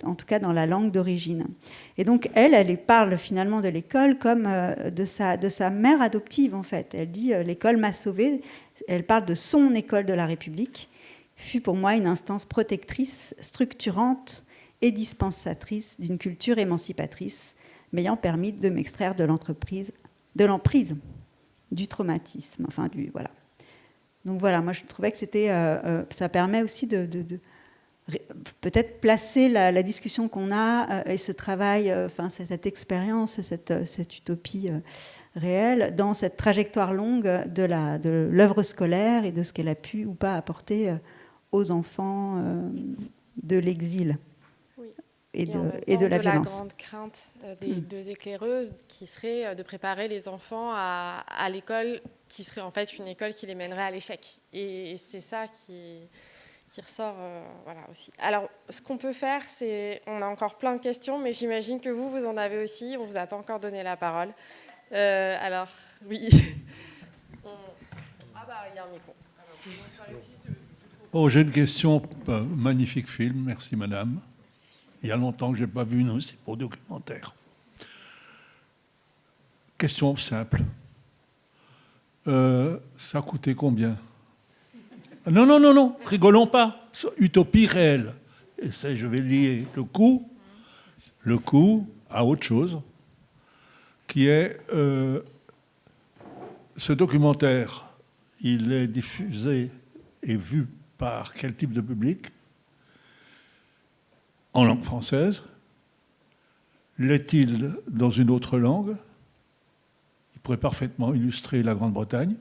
en tout cas dans la langue d'origine. Et donc elle parle finalement de l'école comme de sa mère adoptive, en fait. Elle dit « l'école m'a sauvée ». Elle parle de son école de la République, fut pour moi une instance protectrice, structurante et dispensatrice d'une culture émancipatrice, m'ayant permis de m'extraire de l'emprise, du traumatisme. Enfin, voilà. Donc voilà, moi je trouvais que ça permet aussi de peut-être placer la discussion qu'on a et ce travail, cette expérience, cette utopie réelle dans cette trajectoire longue de l'œuvre scolaire et de ce qu'elle a pu ou pas apporter aux enfants de l'exil et de la violence.
La grande crainte des deux éclaireuses qui serait de préparer les enfants à l'école qui serait en fait une école qui les mènerait à l'échec. Et c'est ça qui ressort voilà, aussi. Alors, ce qu'on peut faire, c'est... On a encore plein de questions, mais j'imagine que vous en avez aussi. On ne vous a pas encore donné la parole. Alors, oui. Ah bah, il y a un micro.
Oh, j'ai une question. Magnifique film, merci madame. Il y a longtemps que je n'ai pas vu un aussi beau documentaire. Question simple. Ça a coûté combien ? Non, rigolons pas. Utopie réelle. Et ça, je vais lier le coût à autre chose, qui est ce documentaire, il est diffusé et vu par quel type de public ? En langue française ? L'est-il dans une autre langue ? Il pourrait parfaitement illustrer la Grande-Bretagne.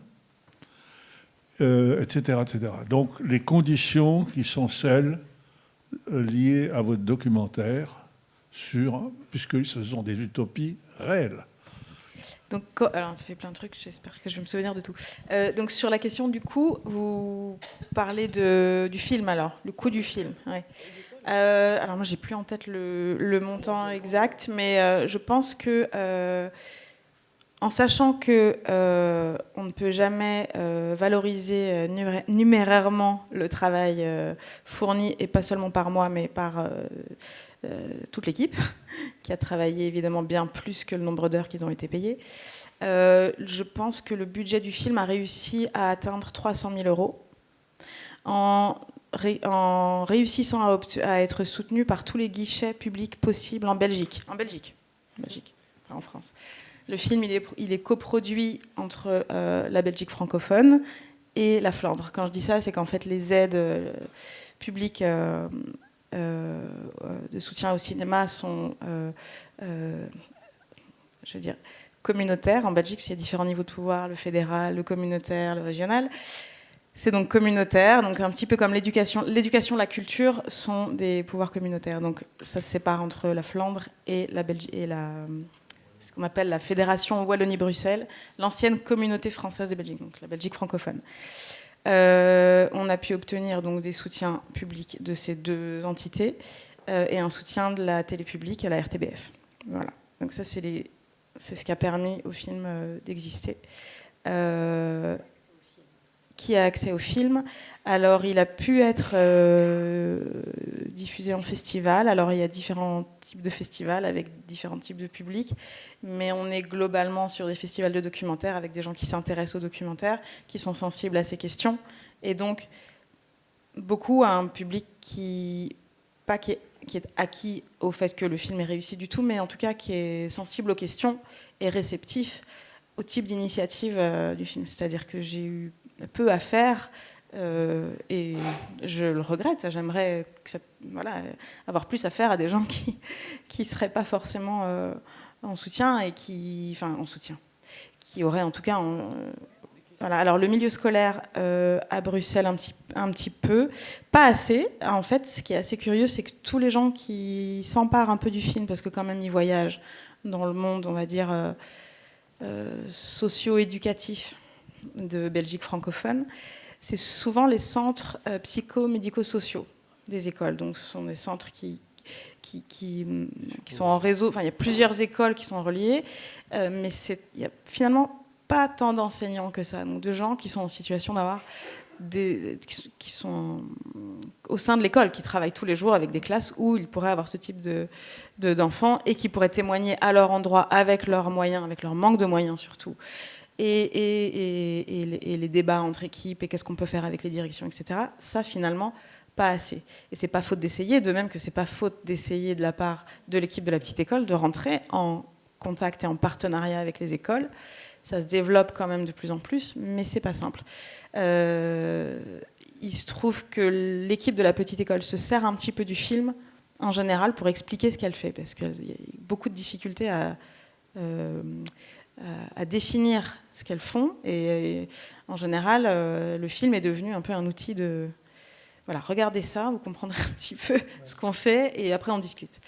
Etc. Donc, les conditions qui sont celles liées à votre documentaire, puisque ce sont des utopies réelles.
Donc, alors, ça fait plein de trucs, j'espère que je vais me souvenir de tout. Donc, sur la question du coût, vous parlez du film, alors, le coût du film. Ouais. Alors moi, j'ai plus en tête le montant exact, mais je pense que en sachant que on ne peut jamais valoriser numérairement le travail fourni, et pas seulement par moi, mais par toute l'équipe, qui a travaillé évidemment bien plus que le nombre d'heures qu'ils ont été payés. Je pense que le budget du film a réussi à atteindre 300 000 euros en réussissant à être soutenu par tous les guichets publics possibles en Belgique. En France. Le film, il est coproduit entre la Belgique francophone et la Flandre. Quand je dis ça, c'est qu'en fait, les aides publiques de soutien au cinéma sont, communautaires en Belgique, parce qu'il y a différents niveaux de pouvoir, le fédéral, le communautaire, le régional. C'est donc communautaire, donc un petit peu comme l'éducation. L'éducation, la culture sont des pouvoirs communautaires. Donc ça se sépare entre la Flandre et la Belgique et ce qu'on appelle la Fédération Wallonie-Bruxelles, l'ancienne communauté française de Belgique, donc la Belgique francophone. On a pu obtenir donc des soutiens publics de ces deux entités et un soutien de la télé publique, la RTBF. Voilà. Donc ça, c'est ce qui a permis au film d'exister. Qui a accès au film. Alors, il a pu être diffusé en festival. Alors, il y a différents types de festivals avec différents types de publics, mais on est globalement sur des festivals de documentaires avec des gens qui s'intéressent aux documentaires, qui sont sensibles à ces questions, et donc beaucoup à un public qui est acquis au fait que le film est réussi du tout, mais en tout cas qui est sensible aux questions et réceptif au type d'initiative du film. C'est-à-dire que j'ai eu peu à faire et je le regrette. J'aimerais avoir plus à faire à des gens qui seraient pas forcément en soutien et qui auraient en tout cas voilà. Alors le milieu scolaire à Bruxelles un petit peu, pas assez. En fait, ce qui est assez curieux, c'est que tous les gens qui s'emparent un peu du film, parce que quand même ils voyagent dans le monde, on va dire socio-éducatif de Belgique francophone, c'est souvent les centres psycho-médico-sociaux des écoles. Donc ce sont des centres qui sont en réseau. Enfin, il y a plusieurs écoles qui sont reliées, mais il n'y a finalement pas tant d'enseignants que ça. Donc de gens qui sont en situation d'avoir qui sont au sein de l'école, qui travaillent tous les jours avec des classes où ils pourraient avoir ce type d'enfants et qui pourraient témoigner à leur endroit avec leurs moyens, avec leur manque de moyens surtout. Et les débats entre équipes et qu'est-ce qu'on peut faire avec les directions, etc. Ça, finalement, pas assez. Et c'est pas faute d'essayer, de même que c'est pas faute d'essayer de la part de l'équipe de la petite école de rentrer en contact et en partenariat avec les écoles. Ça se développe quand même de plus en plus, mais c'est pas simple. Il se trouve que l'équipe de la petite école se sert un petit peu du film, en général, pour expliquer ce qu'elle fait, parce qu'il y a beaucoup de difficultés à définir ce qu'elles font. Et en général, le film est devenu un peu un outil de... Voilà, regardez ça, vous comprendrez un petit peu ce qu'on fait, et après on discute.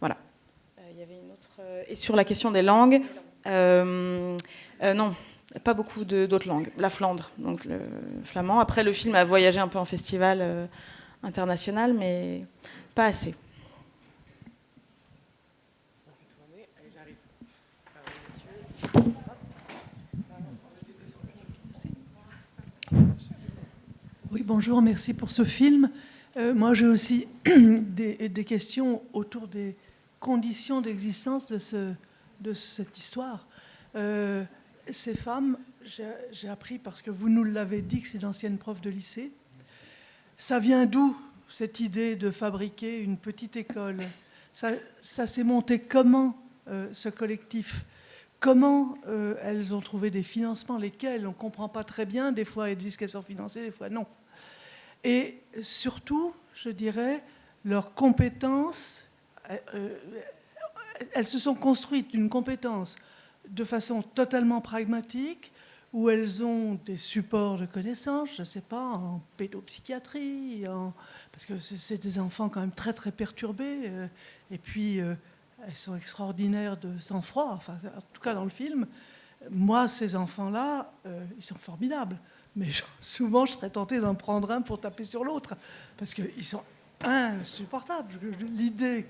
Voilà. Il y avait une autre... Et sur la question des langues, non, pas beaucoup d'autres langues. La Flandre, donc le flamand. Après, le film a voyagé un peu en festival international, mais pas assez.
Oui, bonjour, merci pour ce film. Moi, j'ai aussi des questions autour des conditions d'existence de cette histoire. Ces femmes, j'ai appris, parce que vous nous l'avez dit, que c'est d'anciennes profs de lycée. Ça vient d'où, cette idée de fabriquer une petite école ? Ça s'est monté comment, ce collectif ? Comment elles ont trouvé des financements, lesquels on ne comprend pas très bien. Des fois, elles disent qu'elles sont financées, des fois non. Et surtout, je dirais, leurs compétences, elles se sont construites d'une compétence de façon totalement pragmatique, où elles ont des supports de connaissances, je ne sais pas, en pédopsychiatrie, parce que c'est des enfants quand même très très perturbés, et puis elles sont extraordinaires de sang-froid, enfin, en tout cas dans le film. Moi, ces enfants-là, ils sont formidables. Mais souvent, je serais tentée d'en prendre un pour taper sur l'autre, parce qu'ils sont insupportable. L'idée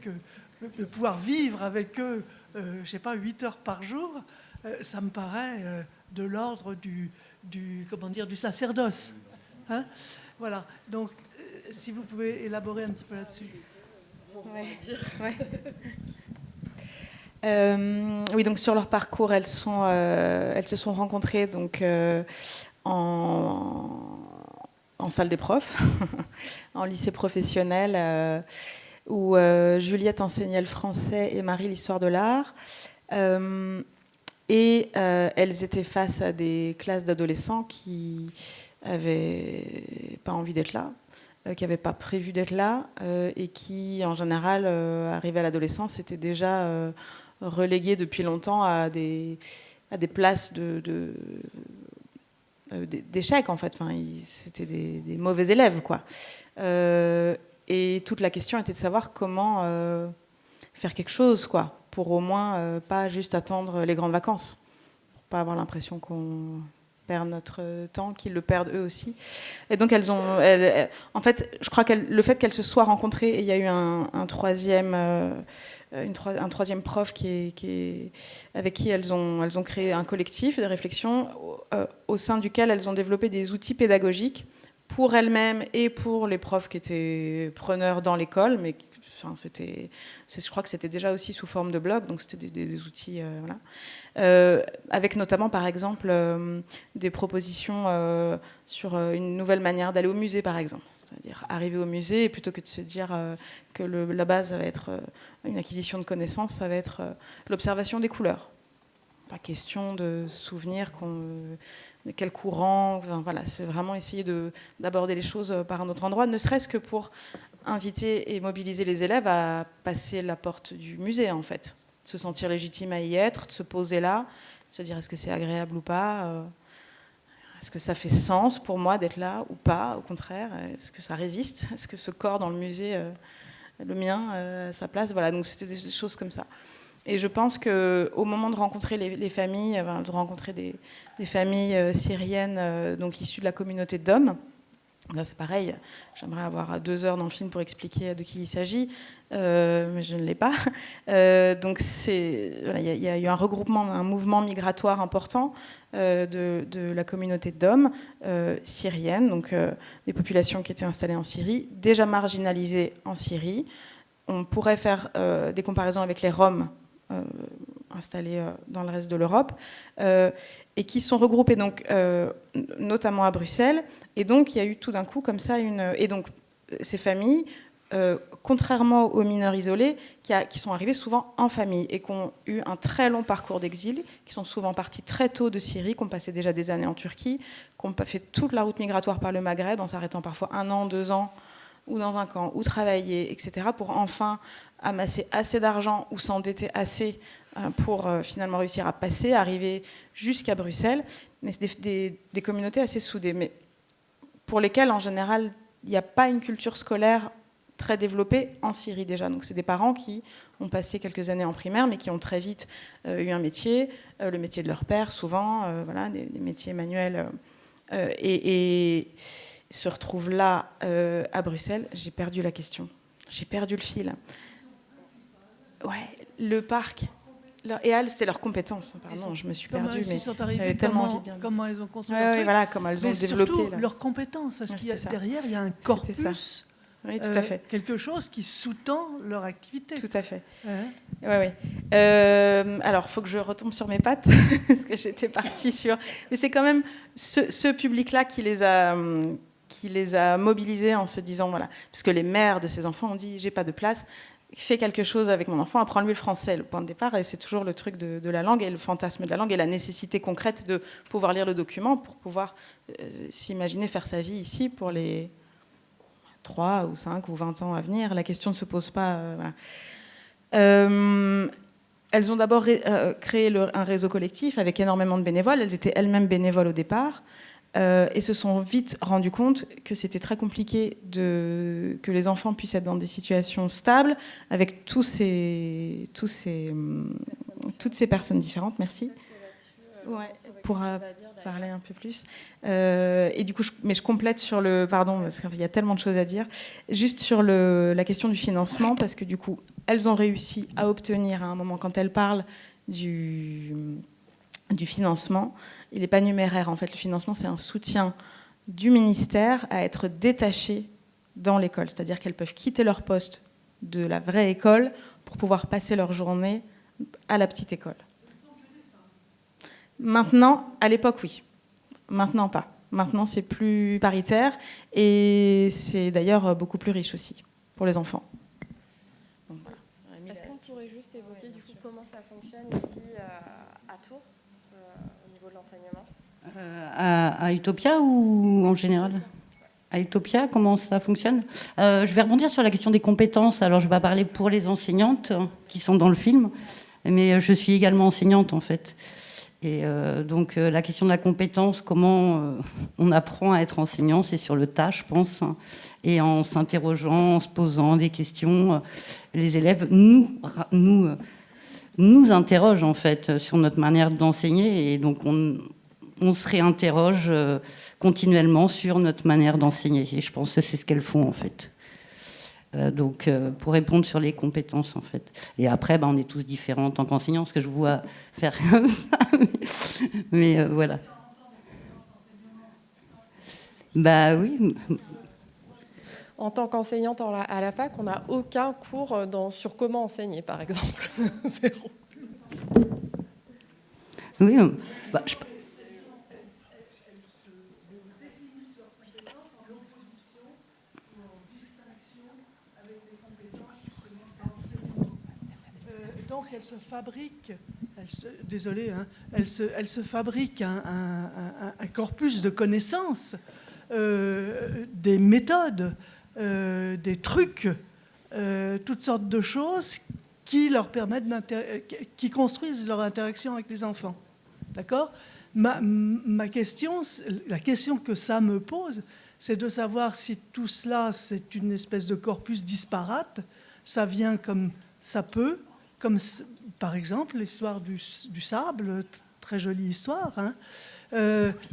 de pouvoir vivre avec eux, je ne sais pas, 8 heures par jour, ça me paraît de l'ordre du sacerdoce. Hein, voilà. Donc, si vous pouvez élaborer un petit peu là-dessus.
Ouais. Oui, donc sur leur parcours, elles se sont rencontrées donc en salle des profs, en lycée professionnel, où Juliette enseignait le français et Marie l'histoire de l'art. Et elles étaient face à des classes d'adolescents qui n'avaient pas envie d'être là, qui n'avaient pas prévu d'être là, et qui, en général, arrivés à l'adolescence, étaient déjà relégués depuis longtemps à des places d'échecs, en fait. Enfin, c'était des mauvais élèves, quoi. Et toute la question était de savoir comment faire quelque chose, quoi, pour au moins pas juste attendre les grandes vacances, pour pas avoir l'impression qu'on perd notre temps, qu'ils le perdent eux aussi. Et donc en fait, je crois que le fait qu'elles se soient rencontrées, et il y a eu un troisième prof avec qui elles ont créé un collectif de réflexion au sein duquel elles ont développé des outils pédagogiques pour elles-mêmes et pour les profs qui étaient preneurs dans l'école, mais je crois que c'était déjà aussi sous forme de blog, donc c'était des outils, voilà. Avec notamment, par exemple, des propositions sur une nouvelle manière d'aller au musée, par exemple. C'est-à-dire arriver au musée, et plutôt que de se dire que la base, ça va être une acquisition de connaissances, ça va être l'observation des couleurs. Pas question de souvenir de quel courant. Enfin, voilà, c'est vraiment essayer d'aborder les choses par un autre endroit, ne serait-ce que pour inviter et mobiliser les élèves à passer la porte du musée, en fait. Se sentir légitime à y être, de se poser là, de se dire est-ce que c'est agréable ou pas, est-ce que ça fait sens pour moi d'être là ou pas, au contraire, est-ce que ça résiste, est-ce que ce corps dans le musée, le mien, sa place, voilà, donc c'était des choses comme ça. Et je pense qu'au moment de rencontrer les familles, de rencontrer des familles syriennes donc issues de la communauté d'hommes, là c'est pareil, j'aimerais avoir 2 heures dans le film pour expliquer de qui il s'agit, mais je ne l'ai pas. Donc il y a eu un regroupement, un mouvement migratoire important de la communauté d'hommes syriennes, donc des populations qui étaient installées en Syrie, déjà marginalisées en Syrie. On pourrait faire des comparaisons avec les Roms installés dans le reste de l'Europe, et qui sont regroupés donc, notamment à Bruxelles. Et donc, il y a eu tout d'un coup comme ça Et donc, ces familles, contrairement aux mineurs isolés, qui sont arrivés souvent en famille et qui ont eu un très long parcours d'exil, qui sont souvent partis très tôt de Syrie, qui ont passé déjà des années en Turquie, qui ont fait toute la route migratoire par le Maghreb, en s'arrêtant parfois 1 an, 2 ans, ou dans un camp, ou travailler, etc., pour enfin amasser assez d'argent ou s'endetter assez pour finalement réussir à passer, arriver jusqu'à Bruxelles. Mais c'est des communautés assez soudées, mais pour lesquelles, en général, il n'y a pas une culture scolaire très développée en Syrie déjà. Donc c'est des parents qui ont passé quelques années en primaire, mais qui ont très vite eu un métier, le métier de leur père, souvent, voilà, des métiers manuels, et se retrouvent là à Bruxelles. J'ai perdu la question. J'ai perdu le fil. Ouais, le parc. Et elles, c'était leurs compétences. Pardon, je me suis perdue.
Comment elles sont arrivées,
j'avais tellement envie de dire.
comment elles ont construit
leur truc. Voilà, comment elles ont développé.
Surtout leurs compétences. Parce qu'il y a derrière, il y a un corpus.
Oui, tout à fait.
Quelque chose qui sous-tend leur activité.
Tout à fait.
Ouais.
Alors, il faut que je retombe sur mes pattes, parce que j'étais partie sur... Mais c'est quand même ce public-là qui les a mobilisés en se disant, voilà, parce que les mères de ces enfants ont dit, j'ai pas de place, fais quelque chose avec mon enfant, apprends-lui le français, le point de départ, et c'est toujours le truc de la langue et le fantasme de la langue et la nécessité concrète de pouvoir lire le document pour pouvoir s'imaginer faire sa vie ici pour les 3 ou 5 ou 20 ans à venir. La question ne se pose pas. Voilà. Elles ont d'abord créé un réseau collectif avec énormément de bénévoles. Elles étaient elles-mêmes bénévoles au départ. Et se sont vite rendues compte que c'était très compliqué que les enfants puissent être dans des situations stables avec toutes ces personnes différentes. Merci. Ouais, pour parler un peu plus. Et du coup, je complète sur le... Pardon, parce qu'il y a tellement de choses à dire. Juste sur la question du financement, parce que du coup, elles ont réussi à obtenir à un moment, quand elles parlent du financement, il n'est pas numéraire. En fait, le financement, c'est un soutien du ministère à être détachées dans l'école. C'est-à-dire qu'elles peuvent quitter leur poste de la vraie école pour pouvoir passer leur journée à la petite école. Maintenant, à l'époque, oui. Maintenant, pas. Maintenant, c'est plus paritaire et c'est d'ailleurs beaucoup plus riche aussi pour les enfants.
Donc, voilà. Est-ce qu'on pourrait juste évoquer du coup comment ça fonctionne ici à Tours au niveau de l'enseignement
à Utopia ou en général? À Utopia, comment ça fonctionne? Je vais rebondir sur la question des compétences. Alors, je vais pas parler pour les enseignantes qui sont dans le film, mais je suis également enseignante en fait. Et donc la question de la compétence, comment on apprend à être enseignant, c'est sur le tas, je pense, et en s'interrogeant, en se posant des questions, les élèves nous interrogent en fait sur notre manière d'enseigner, et donc on se réinterroge continuellement sur notre manière d'enseigner, et je pense que c'est ce qu'elles font en fait. Donc, pour répondre sur les compétences, en fait. Et après, on est tous différents en tant qu'enseignants, parce que je vous vois faire comme ça. Mais voilà. Bah oui.
En tant qu'enseignante à la fac, on n'a aucun cours sur comment enseigner, par exemple. Zéro.
Oui.
Donc elle se fabrique, elle se fabrique un corpus de connaissances, des méthodes, des trucs, toutes sortes de choses qui leur permettent qui construisent leur interaction avec les enfants. D'accord ? La question que ça me pose, c'est de savoir si tout cela, c'est une espèce de corpus disparate, ça vient comme ça peut, comme par exemple l'histoire du sable, très jolie histoire, hein.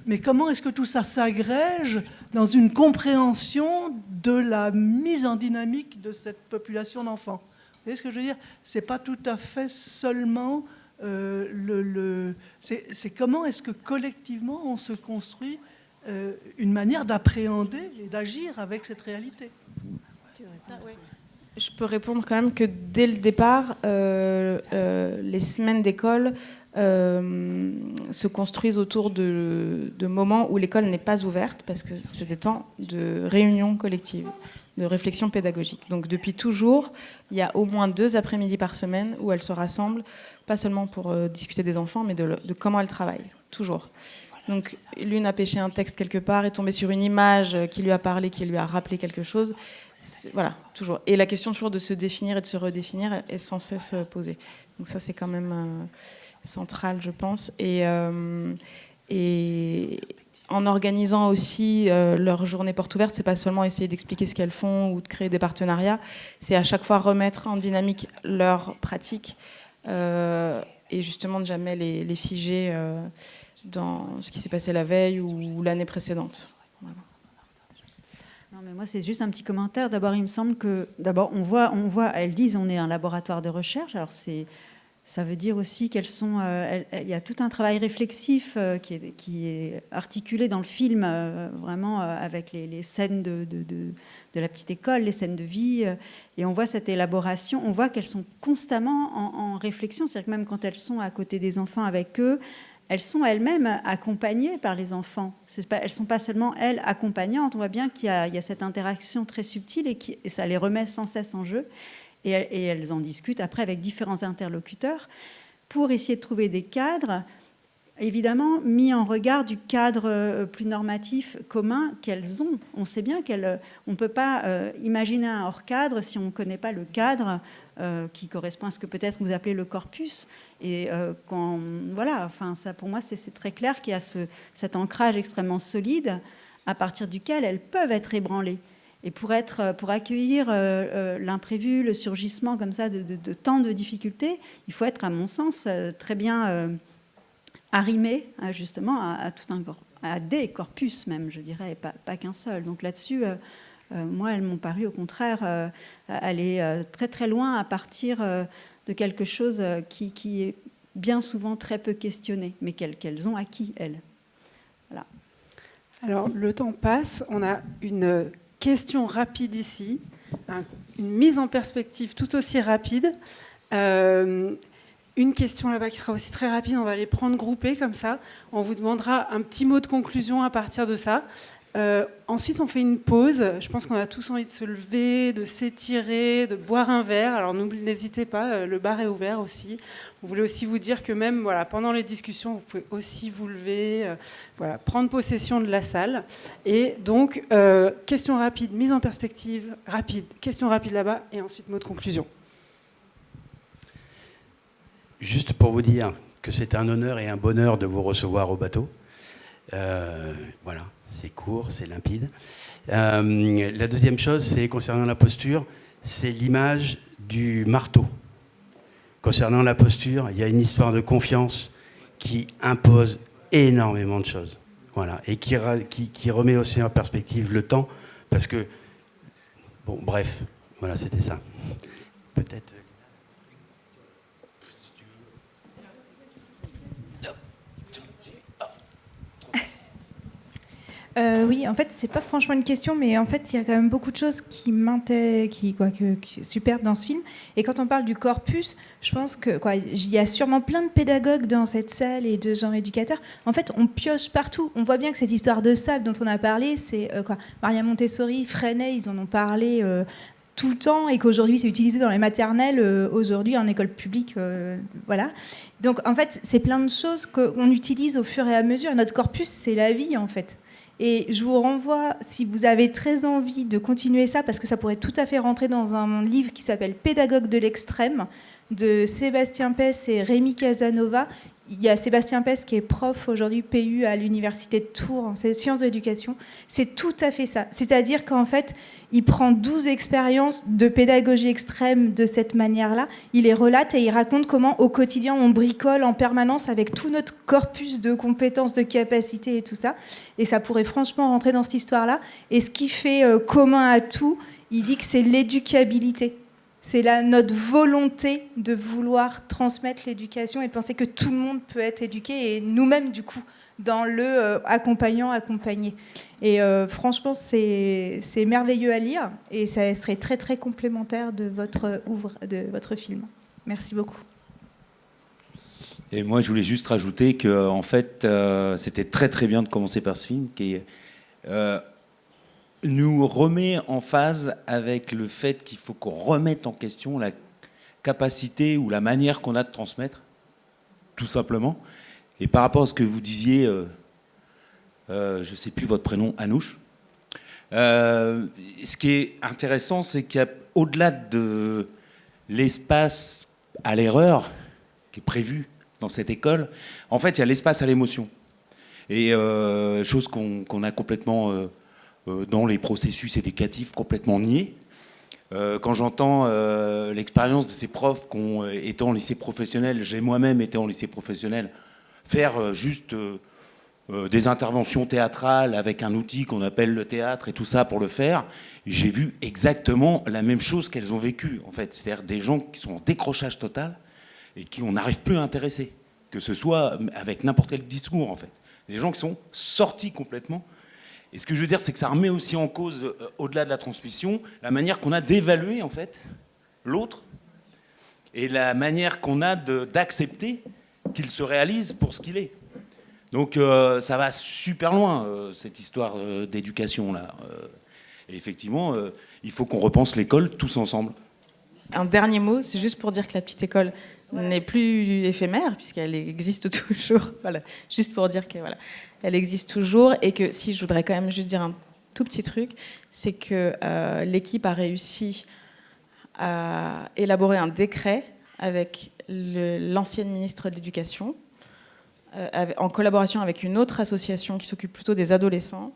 Mais comment est-ce que tout ça s'agrège dans une compréhension de la mise en dynamique de cette population d'enfants ? Vous voyez ce que je veux dire ? C'est pas tout à fait seulement c'est comment est-ce que collectivement on se construit une manière d'appréhender et d'agir avec cette réalité.
Je peux répondre quand même que dès le départ, les semaines d'école se construisent autour de moments où l'école n'est pas ouverte, parce que c'est des temps de réunion collective, de réflexion pédagogique. Donc depuis toujours, il y a au moins 2 après-midi par semaine où elles se rassemblent, pas seulement pour discuter des enfants, mais de comment elles travaillent, toujours. Donc l'une a pêché un texte quelque part, est tombée sur une image qui lui a parlé, qui lui a rappelé quelque chose. Voilà, toujours. Et la question toujours de se définir et de se redéfinir est sans cesse posée. Donc ça, c'est quand même central, je pense. Et en organisant aussi leur journée porte ouverte, c'est pas seulement essayer d'expliquer ce qu'elles font ou de créer des partenariats, c'est à chaque fois remettre en dynamique leurs pratiques et justement de jamais les figer dans ce qui s'est passé la veille ou l'année précédente. Voilà.
Non, mais moi, c'est juste un petit commentaire. D'abord, il me semble que, on voit, elles disent, on est un laboratoire de recherche. Alors, ça veut dire aussi qu'elles sont. Il y a tout un travail réflexif qui est articulé dans le film, vraiment avec les scènes de la petite école, les scènes de vie, et on voit cette élaboration. On voit qu'elles sont constamment en réflexion. C'est-à-dire que même quand elles sont à côté des enfants avec eux, elles sont elles-mêmes accompagnées par les enfants. Elles ne sont pas seulement, elles, accompagnantes. On voit bien qu'il y a cette interaction très subtile et ça les remet sans cesse en jeu. Et elles en discutent après avec différents interlocuteurs pour essayer de trouver des cadres, évidemment mis en regard du cadre plus normatif commun qu'elles ont. On sait bien qu'on ne peut pas imaginer un hors-cadre si on ne connaît pas le cadre qui correspond à ce que peut-être vous appelez le corpus. Et ça, pour moi, c'est très clair qu'il y a cet ancrage extrêmement solide à partir duquel elles peuvent être ébranlées. Et pour accueillir l'imprévu, le surgissement comme ça de tant de difficultés, il faut être, à mon sens, très bien arrimé justement à tout à des corpus même, je dirais, pas qu'un seul. Donc là-dessus, moi, elles m'ont paru au contraire aller très très loin à partir de quelque chose qui est bien souvent très peu questionné, mais qu'elles ont acquis, elles. Voilà.
Alors, le temps passe. On a une question rapide ici, une mise en perspective tout aussi rapide. Une question là-bas qui sera aussi très rapide. On va les prendre groupées comme ça. On vous demandera un petit mot de conclusion à partir de ça. Ensuite, on fait une pause. Je pense qu'on a tous envie de se lever, de s'étirer, de boire un verre. Alors n'hésitez pas, le bar est ouvert aussi. On voulait aussi vous dire que même pendant les discussions, vous pouvez aussi vous lever, prendre possession de la salle. Et donc, question rapide, mise en perspective rapide, question rapide là-bas, et ensuite mot de conclusion.
Juste pour vous dire que c'est un honneur et un bonheur de vous recevoir au bateau. Voilà. C'est court, c'est limpide. La deuxième chose, c'est concernant la posture, c'est l'image du marteau. Concernant la posture, il y a une histoire de confiance qui impose énormément de choses. Voilà. Et qui remet aussi en perspective le temps, parce que, bon, bref, voilà, c'était ça. Peut-être...
Oui, en fait, c'est pas franchement une question, mais en fait, il y a quand même beaucoup de choses qui m'intéressent, qui superbes dans ce film. Et quand on parle du corpus, je pense que il y a sûrement plein de pédagogues dans cette salle et de gens éducateurs. En fait, on pioche partout. On voit bien que cette histoire de sable dont on a parlé, c'est Maria Montessori, Freinet, ils en ont parlé tout le temps, et qu'aujourd'hui c'est utilisé dans les maternelles, aujourd'hui en école publique, voilà. Donc en fait, c'est plein de choses qu'on utilise au fur et à mesure. Et notre corpus, c'est la vie en fait. Et je vous renvoie, si vous avez très envie de continuer ça, parce que ça pourrait tout à fait rentrer dans un livre qui s'appelle Pédagogue de l'extrême, de Sébastien Pès et Rémi Casanova. Il y a Sébastien Pès qui est prof aujourd'hui PU à l'université de Tours en sciences de l'éducation. C'est tout à fait ça. C'est-à-dire qu'en fait, il prend 12 expériences de pédagogie extrême de cette manière-là. Il les relate et il raconte comment au quotidien on bricole en permanence avec tout notre corpus de compétences, de capacités et tout ça. Et ça pourrait franchement rentrer dans cette histoire-là. Et ce qui fait commun à tout, il dit que c'est l'éducabilité. C'est là notre volonté de vouloir transmettre l'éducation et de penser que tout le monde peut être éduqué, et nous-mêmes, du coup, dans le accompagné. Et franchement, c'est merveilleux à lire, et ça serait très, très complémentaire de votre film. Merci beaucoup.
Et moi, je voulais juste rajouter que, en fait, c'était très, très bien de commencer par ce film, qui nous remet en phase avec le fait qu'il faut qu'on remette en question la capacité ou la manière qu'on a de transmettre, tout simplement. Et par rapport à ce que vous disiez, je ne sais plus votre prénom, Anouche, ce qui est intéressant, c'est qu'au-delà de l'espace à l'erreur qui est prévu dans cette école, en fait, il y a l'espace à l'émotion. Et chose qu'on a complètement... dans les processus éducatifs complètement niés. Quand j'entends l'expérience de ces profs qui ont été en lycée professionnel, j'ai moi-même été en lycée professionnel, faire juste des interventions théâtrales avec un outil qu'on appelle le théâtre et tout ça pour le faire, j'ai vu exactement la même chose qu'elles ont vécu, en fait. C'est-à-dire des gens qui sont en décrochage total et qui on n'arrive plus à intéresser, que ce soit avec n'importe quel discours, en fait. Des gens qui sont sortis complètement. Et ce que je veux dire, c'est que ça remet aussi en cause, au-delà de la transmission, la manière qu'on a d'évaluer, en fait, l'autre, et la manière qu'on a d'accepter qu'il se réalise pour ce qu'il est. Donc ça va super loin, cette histoire d'éducation-là. Et effectivement, il faut qu'on repense l'école tous ensemble.
Un dernier mot, c'est juste pour dire que la petite école n'est plus éphémère, puisqu'elle existe toujours. Voilà. Juste pour dire que voilà, elle existe toujours, et que si je voudrais quand même juste dire un tout petit truc, c'est que l'équipe a réussi à élaborer un décret avec l'ancienne ministre de l'Éducation, en collaboration avec une autre association qui s'occupe plutôt des adolescents.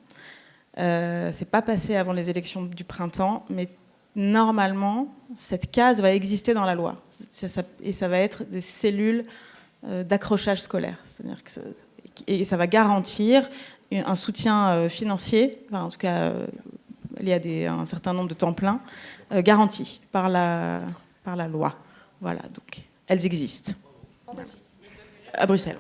C'est pas passé avant les élections du printemps, mais normalement, cette case va exister dans la loi. Et ça va être des cellules d'accrochage scolaire. C'est-à-dire que et ça va garantir un soutien financier, enfin, en tout cas lié à un certain nombre de temps plein, garanti par la loi. Voilà, donc elles existent. À Bruxelles.